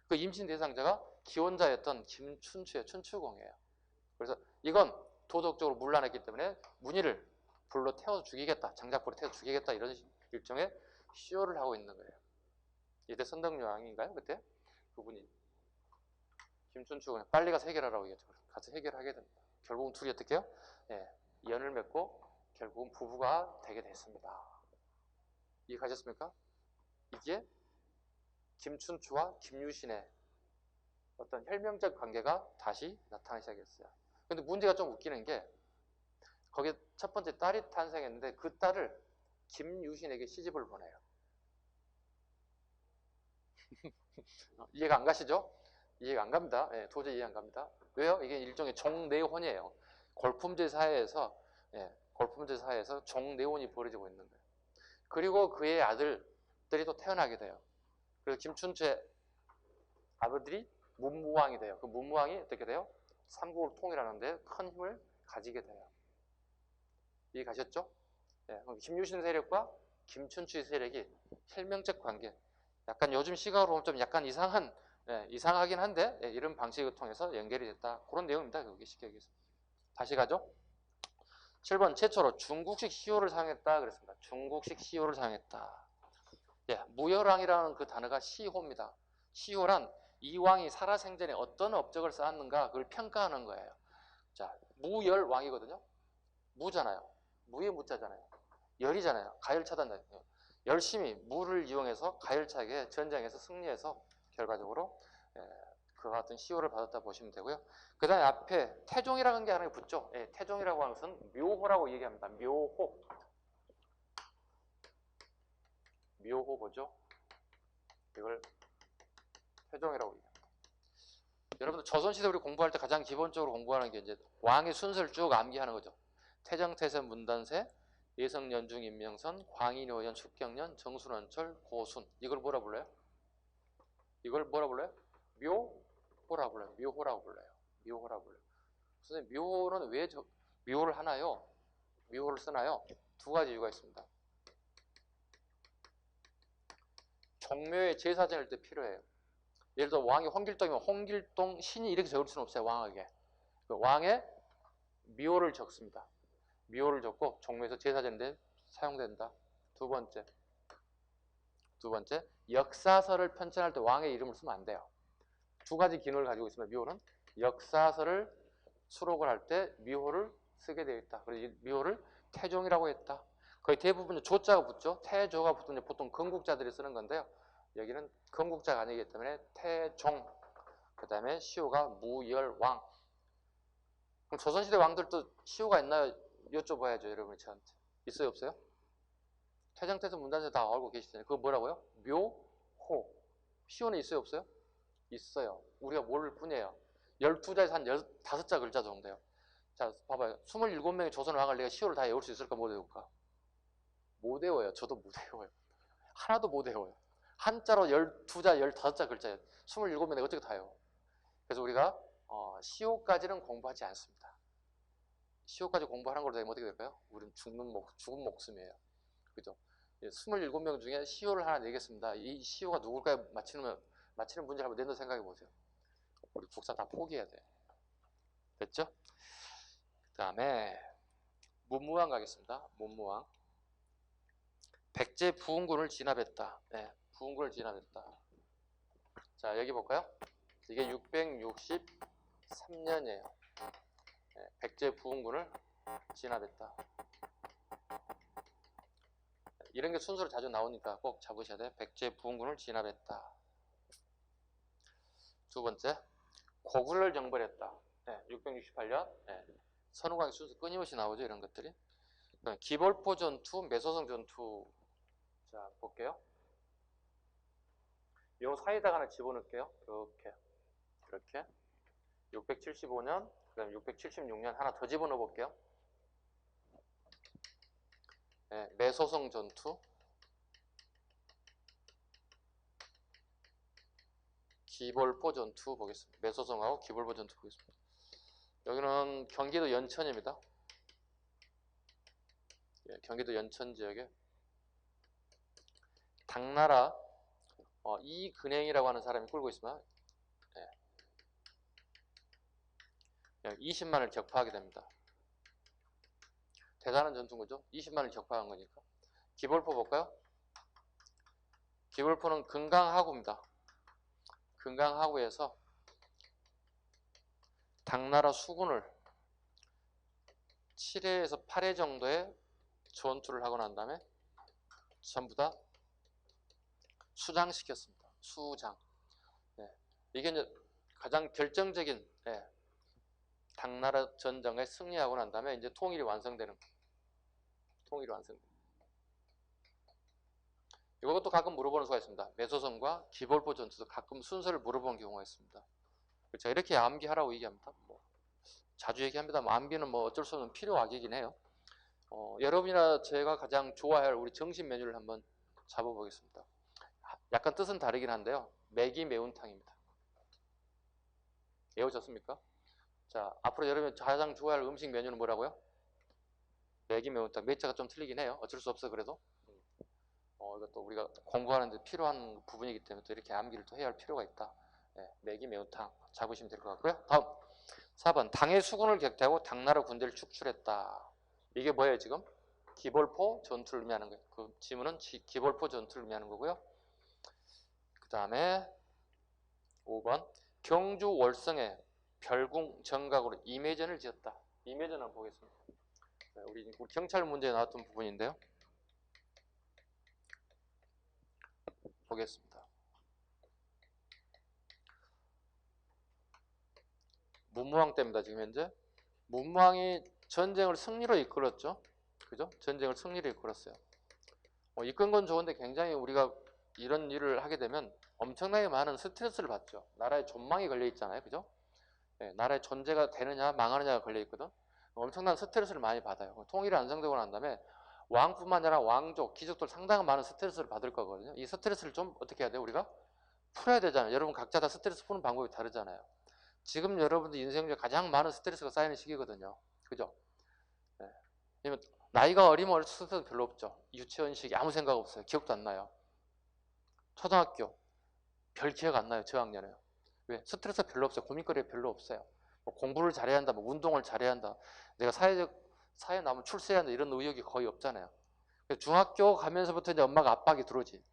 그 임신 대상자가 기혼자였던 김춘추의 춘추공이에요. 그래서 이건 도덕적으로 문란했기 때문에 문희를 불로 태워서 죽이겠다. 장작불로 태워서 죽이겠다. 이런 일종의 쇼를 하고 있는 거예요. 이때 선덕여왕인가요? 그때? 그분이 김춘추가 빨리 가서 해결하라고 얘기했죠. 가서 해결하게 됩니다. 결국은 둘이 어떻게 해요? 예, 연을 맺고 결국은 부부가 되게 됐습니다. 이해가셨습니까? 이게 김춘추와 김유신의 어떤 혈맹적 관계가 다시 나타나기 시작했어요. 근데 문제가 좀 웃기는 게 거기에 첫 번째 딸이 탄생했는데 그 딸을 김유신에게 시집을 보내요. 이해가 안 가시죠? 이해가 안 갑니다. 예, 도저히 이해 안 갑니다. 왜요? 이게 일종의 종내혼이에요. 골품제 사회에서 종내혼이 벌어지고 있는 거예요. 그리고 그의 아들들이 또 태어나게 돼요. 그래서 김춘추의 아버들이 문무왕이 돼요. 그 문무왕이 어떻게 돼요? 삼국을 통일하는데 큰 힘을 가지게 돼요. 이해 가셨죠? 예, 김유신 세력과 김춘추의 세력이 혈맹적 관계. 약간 요즘 시각으로 보면 좀 약간 이상하긴 한데 이런 방식을 통해서 연결이 됐다. 그런 내용입니다. 그게 쉽게 얘기해서. 다시 가죠. 7번 최초로 중국식 시호를 사용했다 그랬습니다. 중국식 시호를 사용했다. 예, 무열왕이라는 그 단어가 시호입니다. 시호란 이 왕이 살아생전에 어떤 업적을 쌓았는가 그걸 평가하는 거예요. 자, 무열왕이거든요. 무잖아요. 무의 무자잖아요. 열이잖아요. 가열차단. 열심히 무를 이용해서 가열차게 전쟁에서 승리해서 결과적으로 그와 같은 시호를 받았다 보시면 되고요. 그 다음에 앞에 태종이라는 게 하나 붙죠. 예, 태종이라고 하는 것은 묘호라고 얘기합니다. 묘호. 묘호 뭐죠? 이걸 태종이라고 얘기합니다. 여러분들 조선시대 우리 공부할 때 가장 기본적으로 공부하는 게 이제 왕의 순서를 쭉 암기하는 거죠. 태정, 태세, 문단세, 예성, 연중, 임명선, 광인, 호연, 축경년, 정순원철, 고순. 이걸 뭐라 불러요? 이걸 뭐라 불러요? 묘호라 불러요. 묘호라고 불러요. 묘호라고 불러요. 선생님, 묘호는 왜 묘호를 하나요? 묘호를 쓰나요? 두 가지 이유가 있습니다. 종묘의 제사 지낼 때 필요해요. 예를 들어 왕이 홍길동이면 홍길동 신이 이렇게 적을 수는 없어요. 왕에게. 왕의 묘를 적습니다. 묘를 적고 종묘에서 제사 지내는데 사용된다. 두 번째, 역사서를 편찬할 때 왕의 이름을 쓰면 안 돼요. 두 가지 기능을 가지고 있습니다. 묘는 역사서를 수록을 할 때 묘를 쓰게 되어 있다. 그래서 이 묘를 태종이라고 했다. 거의 대부분 조자가 붙죠. 태조가 붙으면 보통 건국자들이 쓰는 건데요. 여기는 건국자가 아니기 때문에 태종, 그 다음에 시호가 무열왕. 그럼 조선시대 왕들도 시호가 있나요? 여쭤봐야죠. 여러분이 저한테. 있어요? 없어요? 태정, 태세, 문단세 다 알고 계시잖아요. 그거 뭐라고요? 묘호. 시효는 있어요, 없어요? 있어요. 우리가 모를 뿐이에요. 12자에서 한 15자 글자 정도예요. 자, 봐봐요. 27명의 조선 왕을 내가 시효를 다 외울 수 있을까, 못 외울까? 못 외워요. 저도 못 외워요. 하나도 못 외워요. 한자로 12자, 15자 글자예요. 27명 내가 어떻게 다 외워? 그래서 우리가 시효까지는 공부하지 않습니다. 시효까지 공부하는 걸로 되면 어떻게 될까요? 우리는 죽은 목숨이에요. 그죠? 27명 중에 시효를 하나 내겠습니다. 이 시효가 누굴까요? 맞히는 문제를 한번 내놓 생각해 보세요. 우리 국사 다 포기해야 돼. 됐죠? 그 다음에 문무왕 가겠습니다. 문무왕. 백제 부흥군을 진압했다. 네, 부흥군을 진압했다. 자, 여기 볼까요? 이게 663년이에요. 네, 백제 부흥군을 진압했다. 이런 게 순서로 자주 나오니까 꼭 잡으셔야 돼. 백제 부흥군을 진압했다. 두 번째, 고구려를 정벌했다. 네, 668년. 네, 선후광의 순서 끊임없이 나오죠. 이런 것들이. 기벌포 전투, 매소성 전투. 자, 볼게요. 요 사이에다가 하나 집어넣을게요. 이렇게. 675년, 그 다음에 676년 하나 더 집어넣어 볼게요. 네, 매소성 전투, 기벌포 전투 보겠습니다. 매소성하고 기벌포 전투 보겠습니다. 여기는 경기도 연천입니다. 예, 경기도 연천 지역에 당나라 이근행이라고 하는 사람이 끌고 있으면 20만을 격파하게 됩니다. 대단한 전투인 거죠. 20만을 격파한 거니까. 기벌포 볼까요? 기벌포는 금강하구입니다. 금강하구에서 당나라 수군을 7회에서 8회 정도의 전투를 하고 난 다음에 전부 다 수장시켰습니다. 수장. 네. 이게 이제 가장 결정적인 당나라 전쟁에 승리하고 난 다음에 이제 통일이 완성되는 거예요. 통일이 완성돼요. 이것도 가끔 물어보는 수가 있습니다. 매소성과 기벌포 전투도 가끔 순서를 물어보는 경우가 있습니다. 제가 이렇게 암기하라고 얘기합니다. 자주 얘기합니다. 암기는 어쩔 수 없는 필요악이긴 해요. 여러분이나 제가 가장 좋아할 우리 정신 메뉴를 한번 잡아보겠습니다. 약간 뜻은 다르긴 한데요. 매기 매운탕입니다. 외우셨습니까? 자, 앞으로 여러분이 가장 좋아할 음식 메뉴는 뭐라고요? 매기 매운탕. 매자가 좀 틀리긴 해요. 어쩔 수 없어 그래도. 이것도 우리가 공부하는 데 필요한 부분이기 때문에 또 이렇게 암기를 또 해야 할 필요가 있다. 네, 매기 매운탕 잡으시면 될 것 같고요. 다음 4번 당의 수군을 격퇴하고 당나라 군대를 축출했다. 이게 뭐예요 지금? 기벌포 전투를 의미하는 거예요. 그 지문은 기벌포 전투를 의미하는 거고요. 그 다음에 5번 경주 월성에 별궁 정각으로 임해전을 지었다. 임해전 한번 보겠습니다. 네, 우리 경찰 문제에 나왔던 부분인데요. 보겠습니다. 문무왕 때입니다. 지금 현재 문무왕이 전쟁을 승리로 이끌었죠. 그죠? 전쟁을 승리로 이끌었어요. 이끈 건 좋은데 굉장히 우리가 이런 일을 하게 되면 엄청나게 많은 스트레스를 받죠. 나라에 존망이 걸려 있잖아요. 그죠? 네, 나라의 존재가 되느냐 망하느냐가 걸려 있거든. 엄청난 스트레스를 많이 받아요. 통일이 완성되고 난 다음에 왕뿐만 아니라 왕족, 귀족들 상당히 많은 스트레스를 받을 거거든요. 이 스트레스를 좀 어떻게 해야 돼요? 우리가 풀어야 되잖아요. 여러분 각자 다 스트레스 푸는 방법이 다르잖아요. 지금 여러분들 인생 중에 가장 많은 스트레스가 쌓이는 시기거든요. 그죠? 네. 왜냐면 나이가 어리면 스트레스 별로 없죠. 유치원 시기 아무 생각 없어요. 기억도 안 나요. 초등학교 별 기억 안 나요. 저학년에요. 왜? 스트레스 별로 없어요. 고민거리가 별로 없어요. 공부를 잘해야 한다, 운동을 잘해야 한다, 내가 사회 나오면 출세해야 한다 이런 의욕이 거의 없잖아요. 중학교 가면서부터 이제 엄마가 압박이 들어오지.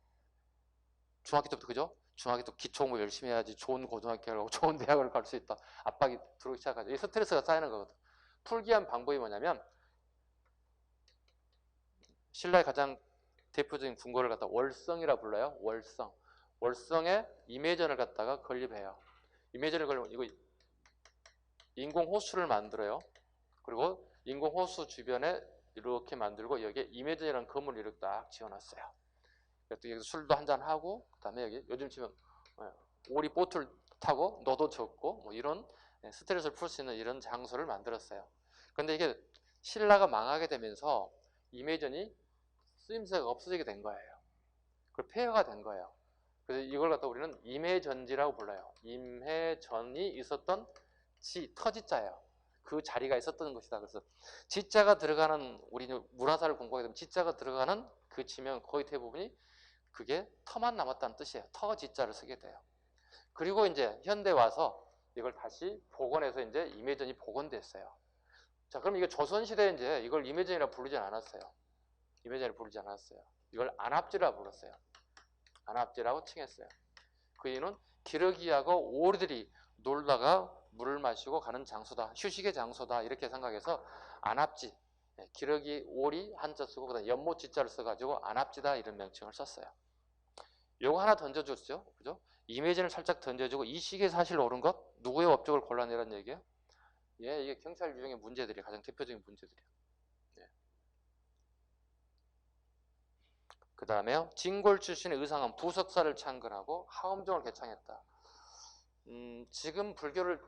중학교 때부터 그죠? 중학교 때 기초 공부 열심히 해야지 좋은 고등학교를 가고 좋은 대학을 갈 수 있다. 압박이 들어오기 시작하죠. 이 스트레스가 쌓이는 거거든. 풀기 위한 방법이 뭐냐면 신라의 가장 대표적인 궁궐을 갖다 월성이라 불러요. 월성. 월성에 임해전을 갖다가 건립해요. 임해전을 걸리면 이거 인공호수를 만들어요. 그리고 인공호수 주변에 이렇게 만들고 여기에 임해전이라는 건물을 이렇게 딱 지어놨어요. 여기서 술도 한잔하고 그 다음에 여기 요즘 치면 오리 보트를 타고 너도 젖고 뭐 이런 스트레스를 풀 수 있는 이런 장소를 만들었어요. 근데 이게 신라가 망하게 되면서 임해전이 쓰임새가 없어지게 된 거예요. 그 폐허가 된 거예요. 그래서 이걸 갖다 우리는 임해전지라고 불러요. 임해전이 있었던 터지자예요. 그 자리가 있었던 것이다. 그래서 지자가 들어가는, 우리 문화사를 공부하게 되면 지자가 들어가는 그 지명 거의 대부분이 그게 터만 남았다는 뜻이에요. 터지자를 쓰게 돼요. 그리고 이제 현대 와서 이걸 다시 복원해서 이제 임해전이 복원됐어요. 자, 그럼 이게 조선시대에 이제 이걸 임해전이라 부르지 않았어요. 임해전이라 부르지 않았어요. 이걸 안압지라 불렀어요. 안압지라고 칭했어요. 그 이유는 기러기하고 오리들이 놀다가 물을 마시고 가는 장소다. 휴식의 장소다. 이렇게 생각해서 안압지, 기러기, 오리 한자 쓰고 그다음 연못지자를 써가지고 안압지다 이런 명칭을 썼어요. 요거 하나 던져줬죠. 그죠? 이미지를 살짝 던져주고 이 시기에 사실 옳은 것? 누구의 업적을 골라내라는 얘기예요? 예, 이게 경찰 유형의 문제들이 가장 대표적인 문제들이에요. 예. 그 다음에요. 진골 출신의 의상은 부석사를 창건하고 하엄종을 개창했다. 지금 불교를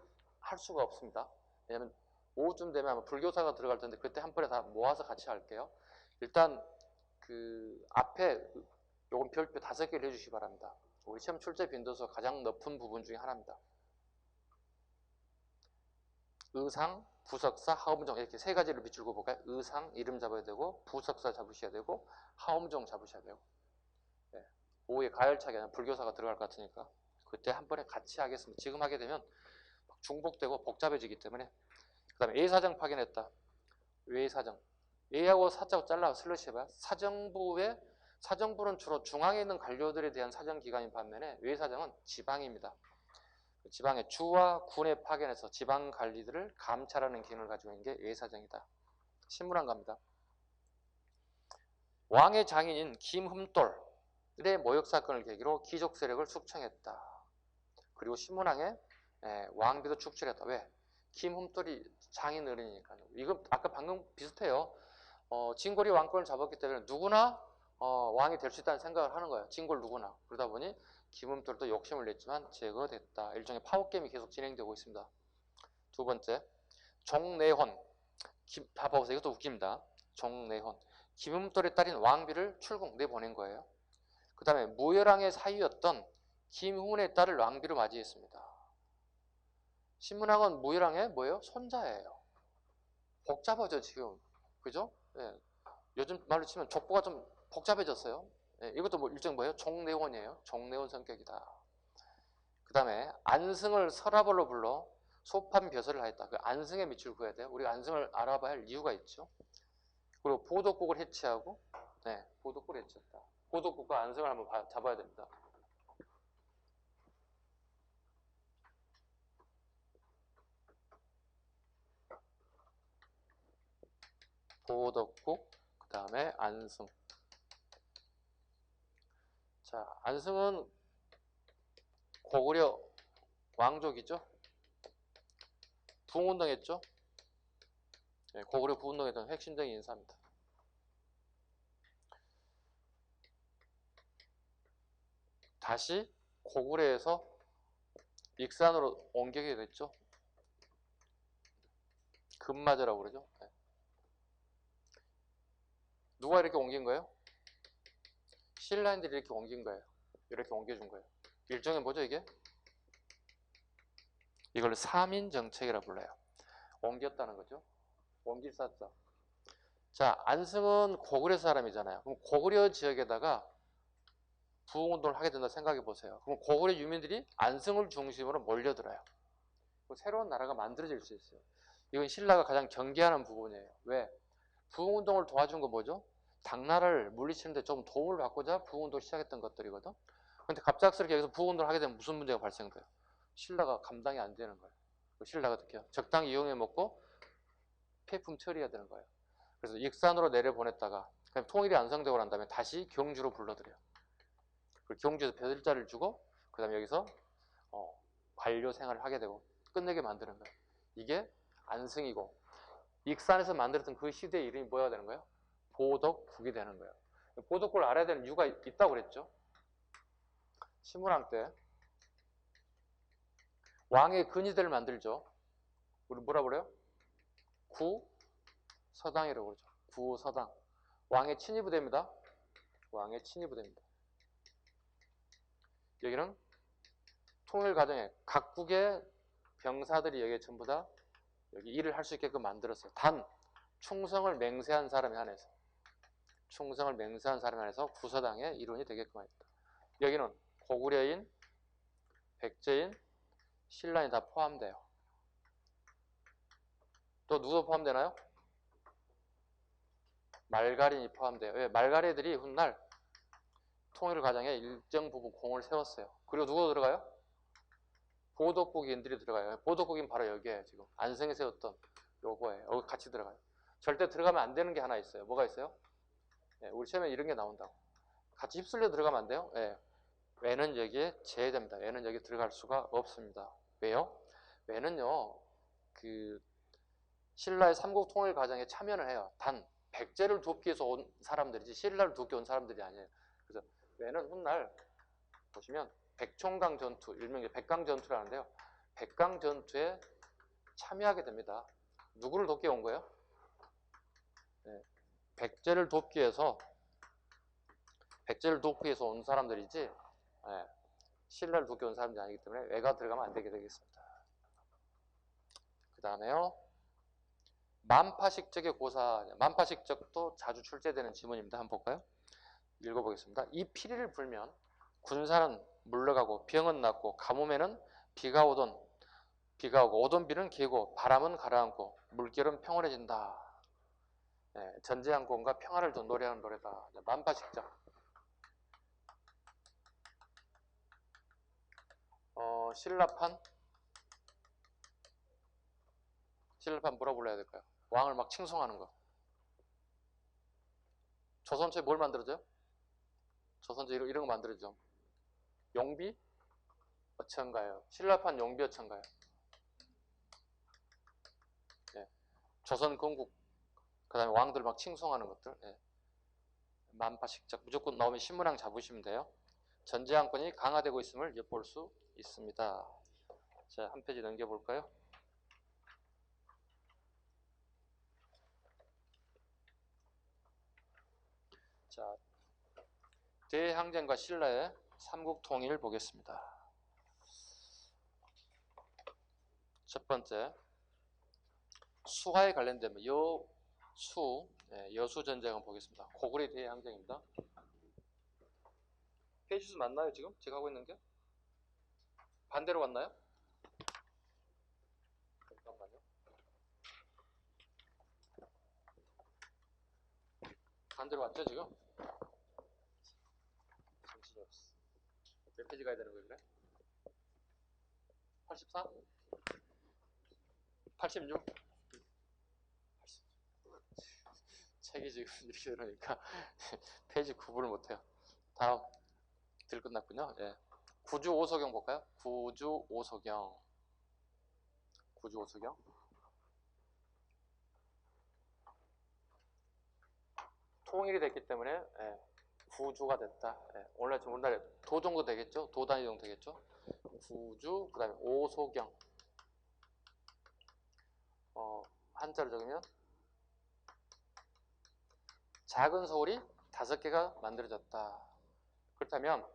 할 수가 없습니다. 왜냐면 오후쯤 되면 아마 불교사가 들어갈 텐데 그때 한 번에 다 모아서 같이 할게요. 일단 그 앞에 요건 별표 5개를 해주시기 바랍니다. 우리 시험 출제 빈도수 가장 높은 부분 중에 하나입니다. 의상, 부석사, 하엄종 이렇게 3가지를 밑줄고 볼까요? 의상 이름 잡아야 되고 부석사 잡으셔야 되고 하엄종 잡으셔야 되고 네. 오후에 가열차게 하면 불교사가 들어갈 것 같으니까 그때 한 번에 같이 하겠습니다. 지금 하게 되면 중복되고 복잡해지기 때문에 그 다음에 예사정 파견했다. 외사정 예하고 사자고 잘라 슬러시 해봐요. 사정부는 주로 중앙에 있는 관료들에 대한 사정기관인 반면에 외사정은 지방입니다. 지방의 주와 군에 파견해서 지방 관리들을 감찰하는 기능을 가지고 있는 게 외사정이다. 신문왕가입니다. 왕의 장인인 김흠돌의 모욕사건을 계기로 귀족 세력을 숙청했다. 그리고 신문왕의 왕비도 축출했다. 왜? 김흠돌이 장인 어른이니까요. 이거 아까 방금 비슷해요. 진골이 왕권을 잡았기 때문에 누구나 왕이 될 수 있다는 생각을 하는 거예요. 진골 누구나. 그러다 보니 김흠돌도 욕심을 냈지만 제거됐다. 일종의 파워게임이 계속 진행되고 있습니다. 두 번째, 종내혼. 봐보세요. 이것도 웃깁니다. 종내혼. 김흠돌의 딸인 왕비를 출궁 내보낸 거예요. 그 다음에 무열왕의 사위였던 김훈의 딸을 왕비로 맞이했습니다. 신문왕은 무열왕의 뭐예요? 손자예요. 복잡하죠 지금. 그죠? 예. 요즘 말로 치면 족보가 좀 복잡해졌어요. 예. 이것도 뭐 일종 뭐예요? 종내혼이에요. 종내혼 성격이다. 그 다음에 안승을 서라벌로 불러 소판 벼슬을 하였다. 그 안승의 밑줄 그어야 돼요. 우리가 안승을 알아봐야 할 이유가 있죠. 그리고 보덕국을 해체하고 보덕국을 해체했다. 보덕국과 안승을 한번 잡아야 됩니다. 보덕국, 그 다음에 안승. 자, 안승은 고구려 왕족이죠. 부흥운동했죠. 고구려 부흥운동했던 핵심적인 인사입니다. 다시 고구려에서 익산으로 옮기게 됐죠. 금마저라고 그러죠. 누가 이렇게 옮긴 거예요? 신라인들이 이렇게 옮긴 거예요. 이렇게 옮겨준 거예요. 일종의 뭐죠 이게? 이걸 3인 정책이라고 불러요. 옮겼다는 거죠. 옮길 쌌다. 자, 안승은 고구려 사람이잖아요. 그럼 고구려 지역에다가 부흥운동을 하게 된다 생각해 보세요. 그럼 고구려 유민들이 안승을 중심으로 몰려들어요. 새로운 나라가 만들어질 수 있어요. 이건 신라가 가장 경계하는 부분이에요. 왜? 부흥운동을 도와준 건 뭐죠? 당나라를 물리치는데 좀 도움을 받고자 부흥운동을 시작했던 것들이거든. 근데 갑작스럽게 여기서 부흥운동을 하게 되면 무슨 문제가 발생돼요? 신라가 감당이 안 되는 거예요. 신라가 어떻게 해요? 적당히 이용해 먹고 폐품 처리해야 되는 거예요. 그래서 익산으로 내려보냈다가 그냥 통일이 완성되고 난 다음에 다시 경주로 불러들여요. 그리고 경주에서 벼슬자를 주고 그 다음에 여기서 관료 생활을 하게 되고 끝내게 만드는 거예요. 이게 안승이고 익산에서 만들었던 그 시대의 이름이 뭐가 되는 거예요? 보덕국이 되는 거예요. 보덕국을 알아야 되는 이유가 있다고 그랬죠. 신문왕 때 왕의 근위대를 만들죠. 우리 뭐라 그래요? 구서당이라고 그러죠. 구서당. 왕의 친위부대입니다. 왕의 친위부대입니다. 여기는 통일 과정에 각국의 병사들이 여기에 전부 다 여기 일을 할 수 있게끔 만들었어요. 단 충성을 맹세한 사람에 한해서, 충성을 맹세한 사람에 한해서 구서당의 일원이 되게끔 했다. 여기는 고구려인, 백제인, 신라인 다 포함돼요. 또 누가 포함되나요? 말갈인이 포함돼요. 왜? 말갈이들이 훗날 통일 과정에 일정 부분 공을 세웠어요. 그리고 누가 들어가요? 보덕국인들이 들어가요. 보덕국인 바로 여기에요. 지금 안성에 세웠던 요거예요. 여기 같이 들어가요. 절대 들어가면 안 되는 게 하나 있어요. 뭐가 있어요? 네, 우리 시험에 이런 게 나온다고. 같이 휩쓸려 들어가면 안 돼요? 네. 왜는 여기에 제외됩니다. 왜는 여기 들어갈 수가 없습니다. 왜요? 왜는요, 그 신라의 삼국 통일 과정에 참여를 해요. 단 백제를 돕기 위해서 온 사람들이지 신라를 돕기 온 사람들이 아니에요. 그래서 왜는 훗날 보시면 백총강 전투, 일명 백강 전투라는데요. 백강 전투에 참여하게 됩니다. 누구를 돕기 온 거예요? 네. 백제를 돕기 위해서 온 사람들이지, 네. 신라를 돕기 온 사람들이 아니기 때문에 외가 들어가면 안 되게 되겠습니다. 그 다음에요. 만파식적의 고사. 만파식적도 자주 출제되는 지문입니다. 한번 볼까요? 읽어보겠습니다. 이 피리를 불면 군사는 물러가고 병은 낫고 가뭄에는 비가 오고 오던 비는 개고 바람은 가라앉고 물결은 평온해진다. 네, 전제양공과 평화를 둔 노래하는 노래다. 만파식적. 신라판 뭐라 불러야 될까요? 왕을 막 칭송하는 거. 조선초에 뭘 만들어줘요? 조선초에 이런 거 만들어줘. 용비? 어천가요. 신라판 용비 어천가요. 네. 조선 건국, 그 다음에 왕들 막 칭송하는 것들. 네. 만파식적. 무조건 나오면 신문왕 잡으시면 돼요. 전제양권이 강화되고 있음을 엿볼 수 있습니다. 자, 한 페이지 넘겨볼까요? 자, 대항전과 신라의 삼국통일 보겠습니다. 첫 번째, 수화에 관련된 여수 전쟁을 보겠습니다. 고구려 대항전입니다. 페이지 수 맞나요 지금? 제가 하고 있는 게? 반대로 왔나요? 잠깐만요. 반대로 왔죠 지금? 정신이 없어. 몇 페이지 가야 되는 거예요 그래? 84? 86? 책이 지금 이렇게 되니까 페이지 구분을 못해요. 다음 들 끝났군요. 예. 구주 오소경 볼까요? 구주 오소경. 통일이 됐기 때문에 예, 구주가 됐다. 예. 오늘날에 도 정도 되겠죠? 도 단위 정도 되겠죠? 구주, 그 다음에 오소경. 한자로 적으면 작은 서울이 5개가 만들어졌다. 그렇다면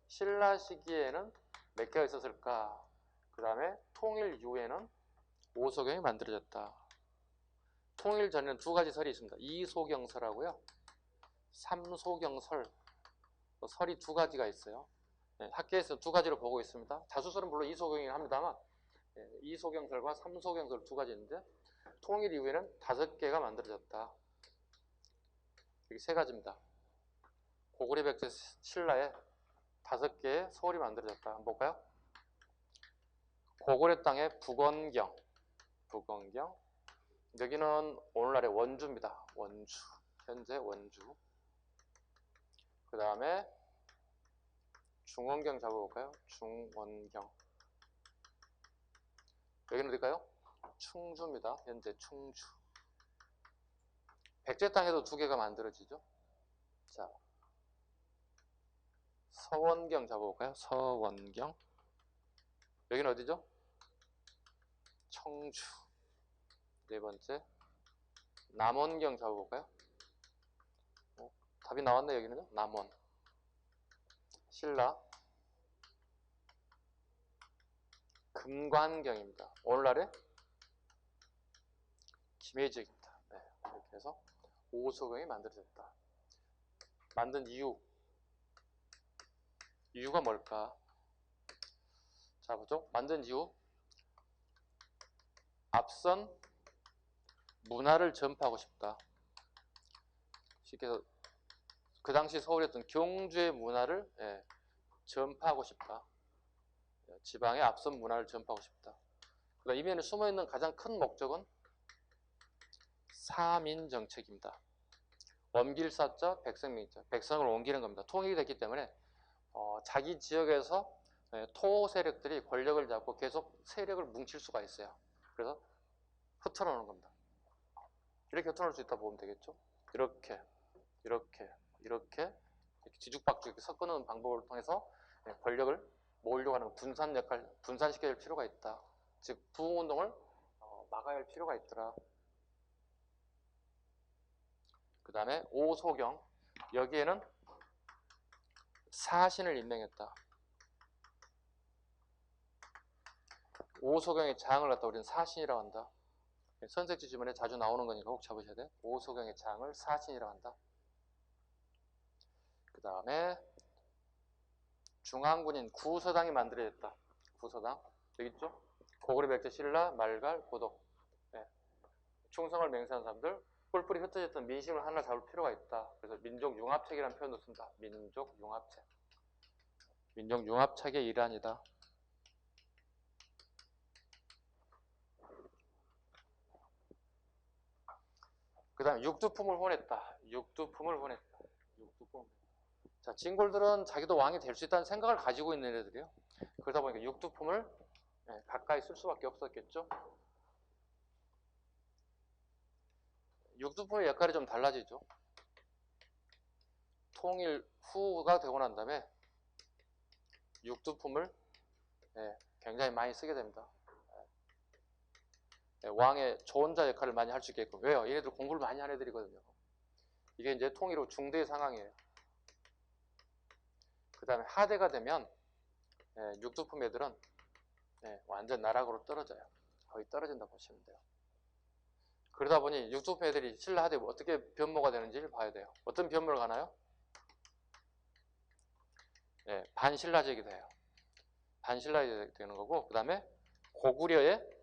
신라 시기에는 몇 개가 있었을까? 그 다음에 통일 이후에는 오소경이 만들어졌다. 통일 전에는 2가지 설이 있습니다. 이소경설하고요. 삼소경설. 설이 2가지가 있어요. 네, 학계에서 2가지로 보고 있습니다. 다수설은 물론 이소경이긴 합니다만 이소경설과 삼소경설 2가지 있는데 통일 이후에는 5개가 만들어졌다. 여기 3가지입니다. 고구려 백제 신라에 5개의 서울이 만들어졌다. 한번 볼까요? 고구려 땅의 북원경. 여기는 오늘날의 원주입니다. 원주. 현재 원주. 그 다음에 중원경 잡아볼까요? 중원경. 여기는 어딜까요? 충주입니다. 현재 충주. 백제 땅에도 2개가 만들어지죠. 자, 서원경 잡아볼까요? 서원경. 여기는 어디죠? 청주. 네 번째, 남원경 잡아볼까요? 답이 나왔네, 여기는요. 남원. 신라, 금관경입니다. 오늘날의 김혜지역입니다. 네, 이렇게 해서 오소경이 만들어졌다. 만든 이유가 뭘까? 자, 보죠. 만든 이유. 앞선 문화를 전파하고 싶다. 쉽게 해서 그 당시 서울이었던 경주의 문화를 전파하고 싶다. 지방의 앞선 문화를 전파하고 싶다. 그다음 이면에 숨어있는 가장 큰 목적은 사민정책입니다. 엄길사자, 백성민자. 백성을 옮기는 겁니다. 통일이 됐기 때문에 자기 지역에서 토 세력들이 권력을 잡고 계속 세력을 뭉칠 수가 있어요. 그래서 흩어놓는 겁니다. 이렇게 흩어놓을 수 있다 보면 되겠죠. 이렇게 뒤죽박죽 이렇게 섞어놓은 방법을 통해서 권력을 모으려고 하는 분산 역할, 분산시켜야 할 필요가 있다. 즉 부흥운동을 막아야 할 필요가 있더라. 그 다음에 오소경. 여기에는 사신을 임명했다. 오소경의 장을 갖다 우리는 사신이라고 한다. 선택지 지문에 자주 나오는 거니까 꼭 잡으셔야 돼. 오소경의 장을 사신이라고 한다. 그 다음에 중앙군인 구서당이 만들어졌다. 구서당. 여기 있죠? 고구려 백제 신라 말갈 고독. 충성을 맹세한 사람들, 뿔뿔이 흩어졌던 민심을 하나 잡을 필요가 있다. 그래서 민족융합책이라는 표현도 쓴다. 민족융합책. 민족융합책의 일환이다. 그 다음에 육두품을 혼했다. 자, 진골들은 자기도 왕이 될 수 있다는 생각을 가지고 있는 애들이에요. 그러다 보니까 육두품을 가까이 쓸 수밖에 없었겠죠. 육두품의 역할이 좀 달라지죠. 통일 후가 되고 난 다음에 육두품을 굉장히 많이 쓰게 됩니다. 왕의 조언자 역할을 많이 할 수 있게끔. 왜요? 얘네들 공부를 많이 한 애들이거든요. 이게 이제 통일 후 중대 상황이에요. 그 다음에 하대가 되면 육두품 애들은 완전 나락으로 떨어져요. 거의 떨어진다고 보시면 돼요. 그러다 보니 육두품 애들이 신라 하대 어떻게 변모가 되는지를 봐야 돼요. 어떤 변모를 가나요? 반신라제이 돼요. 반신라제이 되는 거고, 그 다음에 고구려의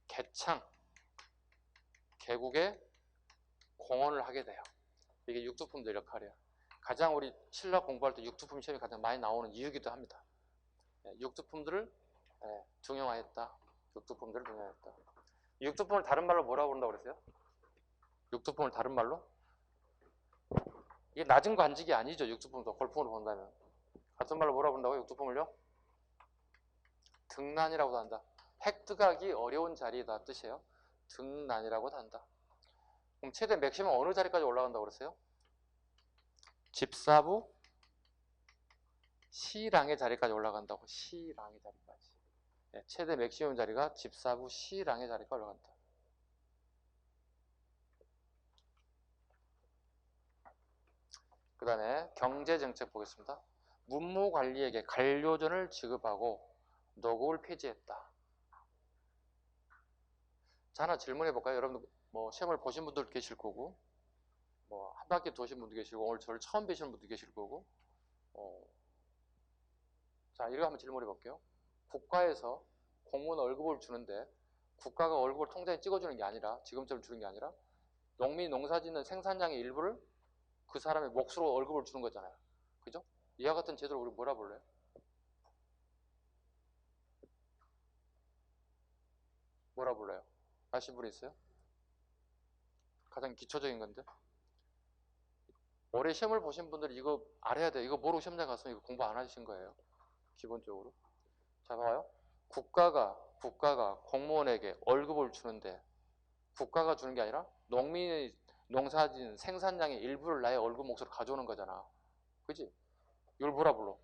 개창, 개국의 공헌을 하게 돼요. 이게 육두품들 역할이에요. 가장 우리 신라 공부할 때 육두품 시험이 가장 많이 나오는 이유기도 합니다. 육두품들을 등용하였다. 육두품을 다른 말로 뭐라고 부른다고 그랬어요? 육두품을 다른 말로? 이게 낮은 관직이 아니죠. 육두품도 골품으로 본다면. 같은 말로 뭐라고 부른다고요? 육두품을요? 등난이라고도 한다. 획득하기 어려운 자리다 뜻이에요. 등난이라고도 한다. 그럼 최대 맥시멈 어느 자리까지 올라간다고 그랬어요? 집사부 시랑의 자리까지 올라간다고. 시랑의 자리까지. 최대 맥시멈 자리가 집사부 시랑의 자리까지 올라간다. 그 다음에 경제정책 보겠습니다. 문무관리에게 관료전을 지급하고 노국을 폐지했다. 자, 하나 질문해 볼까요? 여러분들 뭐 시험을 보신 분들 계실 거고, 뭐 한 바퀴 도신 분도 계시고, 오늘 저를 처음 뵈시는 분도 계실 거고. 자, 이거 한번 질문해 볼게요. 국가에서 공무원 월급을 주는데 국가가 월급을 통장에 찍어주는 게 아니라, 지금처럼 주는 게 아니라 농민이 농사짓는 생산량의 일부를 그 사람의 몫으로 월급을 주는 거잖아요. 그죠? 이와 같은 제도를 우리 뭐라 불러요? 뭐라 불러요? 아시는 분 있어요? 가장 기초적인 건데. 올해 시험을 보신 분들이 이거 알아야 돼요. 이거 모르고 시험장 갔으면 이거 공부 안 하신 거예요. 기본적으로. 자, 봐요. 국가가 공무원에게 월급을 주는데 국가가 주는 게 아니라 농민이 농사짓는 생산량의 일부를 나의 월급 몫으로 가져오는 거잖아. 그지? 이걸 뭐라 불러?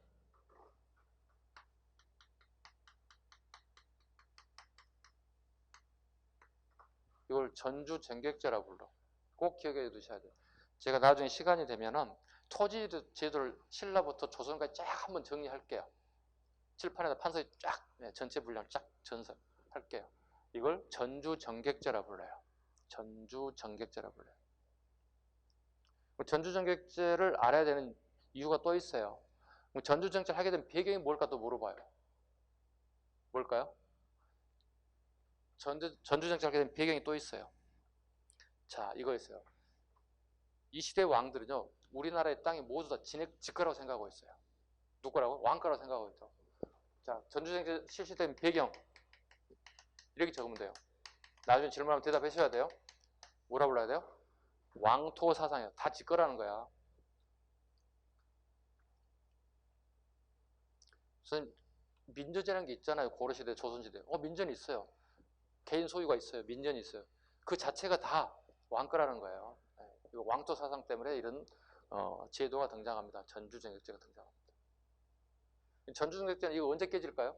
이걸 전주정객제라 불러. 꼭 기억해 두셔야 돼요. 제가 나중에 시간이 되면은 토지 제도를 신라부터 조선까지 쫙 한번 정리할게요. 칠판에다 판서에 쫙 전체 분량 쫙 전설할게요. 이걸 전주정객제라 불러요. 전주정객제라 불러요. 전주정객제를 알아야 되는 이유가 또 있어요. 전주정객제를 하게 된 배경이 뭘까 또 물어봐요. 뭘까요? 전주정책을 하게 된 배경이 또 있어요. 자, 이거 있어요. 이 시대 왕들은요, 우리나라의 땅이 모두 다 직거라고 생각하고 있어요. 누구라고? 왕가라고 생각하고 있죠. 자, 전주정책 실시된 배경 이렇게 적으면 돼요. 나중에 질문하면 대답하셔야 돼요. 뭐라 불러야 돼요? 왕토 사상이에요. 다 직거라는 거야. 선생님, 민전이라는 게 있잖아요. 고려시대, 조선시대. 민전이 있어요. 개인 소유가 있어요. 민전이 있어요. 그 자체가 다 왕거라는 거예요. 왕토 사상 때문에 이런 제도가 등장합니다. 전주정객제가 등장합니다. 전주정객제는 이거 언제 깨질까요?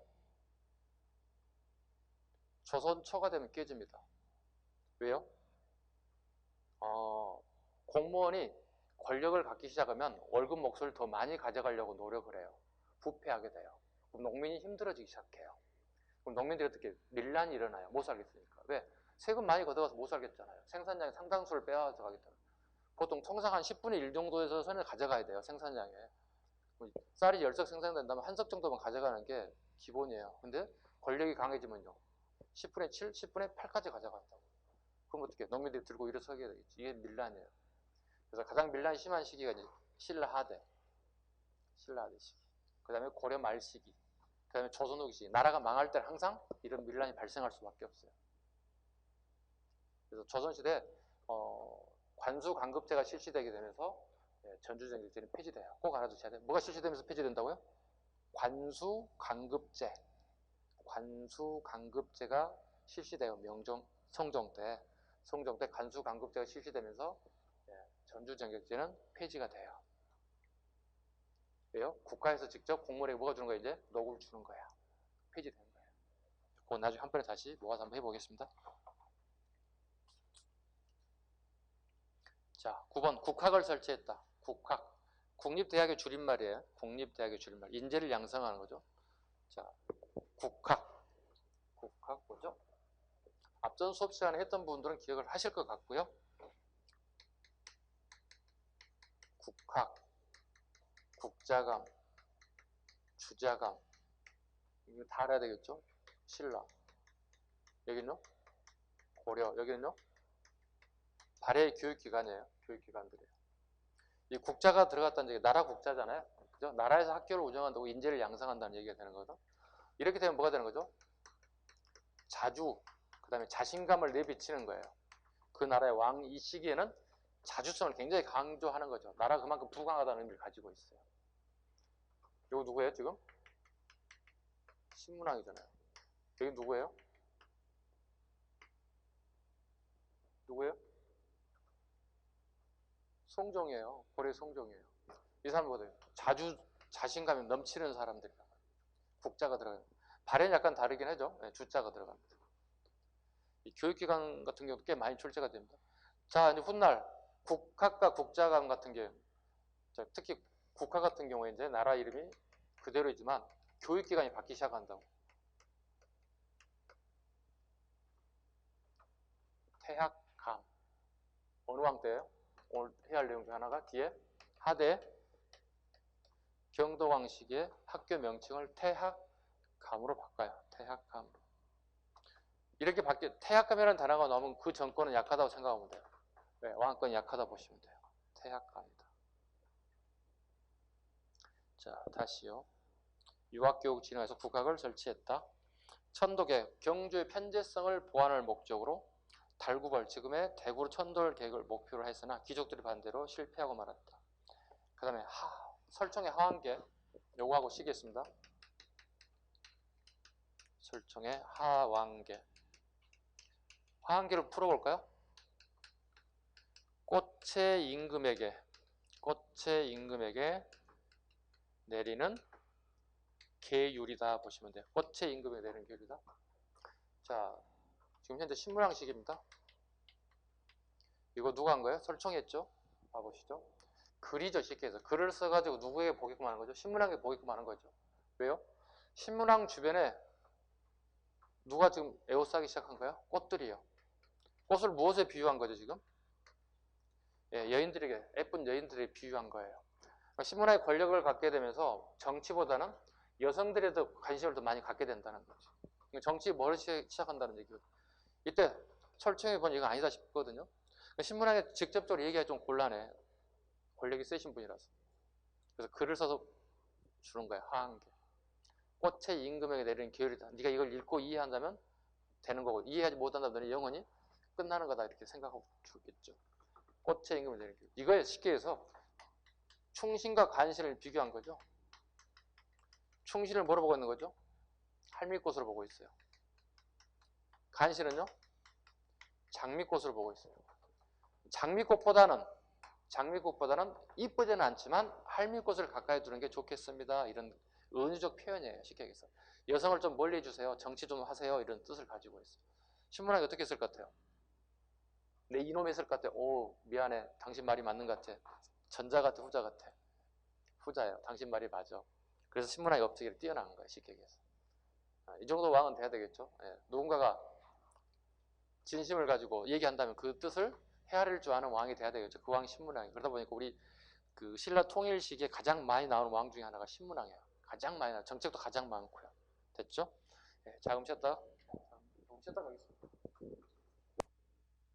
조선 초가 되면 깨집니다. 왜요? 공무원이 권력을 갖기 시작하면 월급 몫을 더 많이 가져가려고 노력을 해요. 부패하게 돼요. 그럼 농민이 힘들어지기 시작해요. 그럼 농민들이 어떻게 밀란이 일어나요. 못 살겠으니까. 왜? 세금 많이 걷어가서 못 살겠잖아요. 생산량의 상당수를 빼앗아 가기 때문에. 보통 통상 한 10분의 1 정도에서 선을 가져가야 돼요. 생산량에. 쌀이 10석 생산된다면 한 석 정도만 가져가는 게 기본이에요. 근데 권력이 강해지면요. 10분의 7, 10분의 8까지 가져간다고. 그럼 어떻게 농민들이 들고 일어서게 되겠지. 이게 밀란이에요. 그래서 가장 밀란이 심한 시기가 이제 신라하대 시기. 그 다음에 고려 말 시기. 그 다음에 조선 후기 시기. 나라가 망할 때는 항상 이런 밀란이 발생할 수밖에 없어요. 그래서 조선시대 관수 관급제가 실시되게 되면서 전주정객제는 폐지돼요. 꼭 알아두셔야 돼요. 뭐가 실시되면서 폐지된다고요? 관수 관급제. 관수 관급제가 실시돼요. 성종 때 관수 관급제가 실시되면서 전주정객제는 폐지가 돼요. 왜요? 국가에서 직접 공무원에게 뭐가 주는 거예요? 이제 녹을 주는 거야. 폐지되는 거예요. 그건 나중에 한 번에 다시 모아서 한번 해보겠습니다. 자, 9번 국학을 설치했다. 국학. 국립대학의 줄임말이에요. 국립대학의 줄임말. 인재를 양성하는 거죠. 자, 국학 뭐죠? 앞전 수업 시간에 했던 분들은 기억을 하실 것 같고요. 국학, 국자감, 주자감 이거 다 알아야 되겠죠? 신라. 여기는요? 고려. 여기는요? 발해 교육기관이에요. 교육기관들이에요. 이 국자가 들어갔다는 얘기, 나라 국자잖아요. 그죠? 나라에서 학교를 운영한다고 인재를 양성한다는 얘기가 되는 거죠. 이렇게 되면 뭐가 되는 거죠? 자주, 그 다음에 자신감을 내비치는 거예요. 그 나라의 왕 이 시기에는 자주성을 굉장히 강조하는 거죠. 나라가 그만큼 부강하다는 의미를 가지고 있어요. 이거 누구예요, 지금? 신문왕이잖아요. 여기 누구예요? 누구예요? 송종이에요. 고려 송종이에요. 이 사람 뭐예요? 자신감이 넘치는 사람들이다. 국자가 들어가요. 발해는 약간 다르긴 하죠. 네, 주자가 들어갑니다. 이 교육기관 같은 경우도 꽤 많이 출제가 됩니다. 자, 이제 훗날 국학과 국자감 같은 게, 특히 국학 같은 경우에 이제 나라 이름이 그대로이지만 교육기관이 바뀌기 시작한다고. 태학감. 어느 왕 때예요? 오늘 해야 할 내용 중 하나가 뒤에 하대 경도왕 시기에 학교 명칭을 태학감으로 바꿔요. 태학감으로. 이렇게 태학감이라는 단어가 나오면 그 정권은 약하다고 생각하면 돼요. 네, 왕권이 약하다 보시면 돼요. 태학감이다. 자, 다시요. 유학교육 진흥에서 국학을 설치했다. 천도계, 경주의 편제성을 보완할 목적으로 달구벌, 지금의 대구 천도를 계획을 목표로 했으나 귀족들이 반대로 실패하고 말았다. 그 다음에 설총의 하완계, 요거하고 쉬겠습니다. 설총의 하완계. 하완계를 풀어볼까요? 꽃의 임금에게 내리는 계율이다 보시면 돼요. 꽃의 임금에 내리는 계율이다. 자, 지금 현재 신문왕 시기입니다. 이거 누가 한 거예요? 설총했죠? 봐보시죠. 글이죠, 쉽게 해서. 글을 써가지고 누구에게 보게끔 하는 거죠? 신문왕에게 보게끔 하는 거죠. 왜요? 신문왕 주변에 누가 지금 에워싸기 시작한 거예요? 꽃들이요. 꽃을 무엇에 비유한 거죠, 지금? 예, 여인들에게, 예쁜 여인들에게 비유한 거예요. 그러니까 신문왕의 권력을 갖게 되면서 정치보다는 여성들에 더 관심을 더 많이 갖게 된다는 거죠. 정치 뭘 시작한다는 얘기거든요. 이때 철청이 본 이거 아니다 싶거든요. 신문왕에 직접적으로 얘기하기 좀 곤란해. 권력이 세신 분이라서. 그래서 글을 써서 주는 거야, 하한계. 꽃의 임금에게 내리는 계율이다. 네가 이걸 읽고 이해한다면 되는 거고, 이해하지 못한다면 너는 영원히 끝나는 거다, 이렇게 생각하고 주겠죠. 꽃의 임금을 내리는 계율. 이거에 쉽게 해서 충신과 간신을 비교한 거죠. 충신을 뭐로 보고 있는 거죠? 할미꽃으로 보고 있어요. 간신은요? 장미꽃으로 보고 있어요. 장미꽃보다는 이쁘지는 않지만 할미꽃을 가까이 두는 게 좋겠습니다. 이런 은유적 표현이에요. 쉽게 얘기해서. 여성을 좀 멀리 해주세요. 정치 좀 하세요. 이런 뜻을 가지고 있어요. 신문왕이 어떻게 했을 것 같아요? 내 이놈이 했을 것 같아. 오, 미안해. 당신 말이 맞는 것 같아. 전자 같아, 후자 같아. 후자예요. 당신 말이 맞아. 그래서 신문왕이 업적이 뛰어난 거예요. 쉽게 얘기해서. 이 정도 왕은 돼야 되겠죠. 예. 누군가가 진심을 가지고 얘기한다면 그 뜻을 헤아릴 줄 아는 왕이 돼야 되겠죠. 그 왕이 신문왕이에요. 그러다 보니까 우리 그 신라 통일 시기에 가장 많이 나오는 왕 중에 하나가 신문왕이에요. 가장 많이 나와요. 정책도 가장 많고요. 됐죠? 예, 자, 그럼 쉬었다 가겠습니다.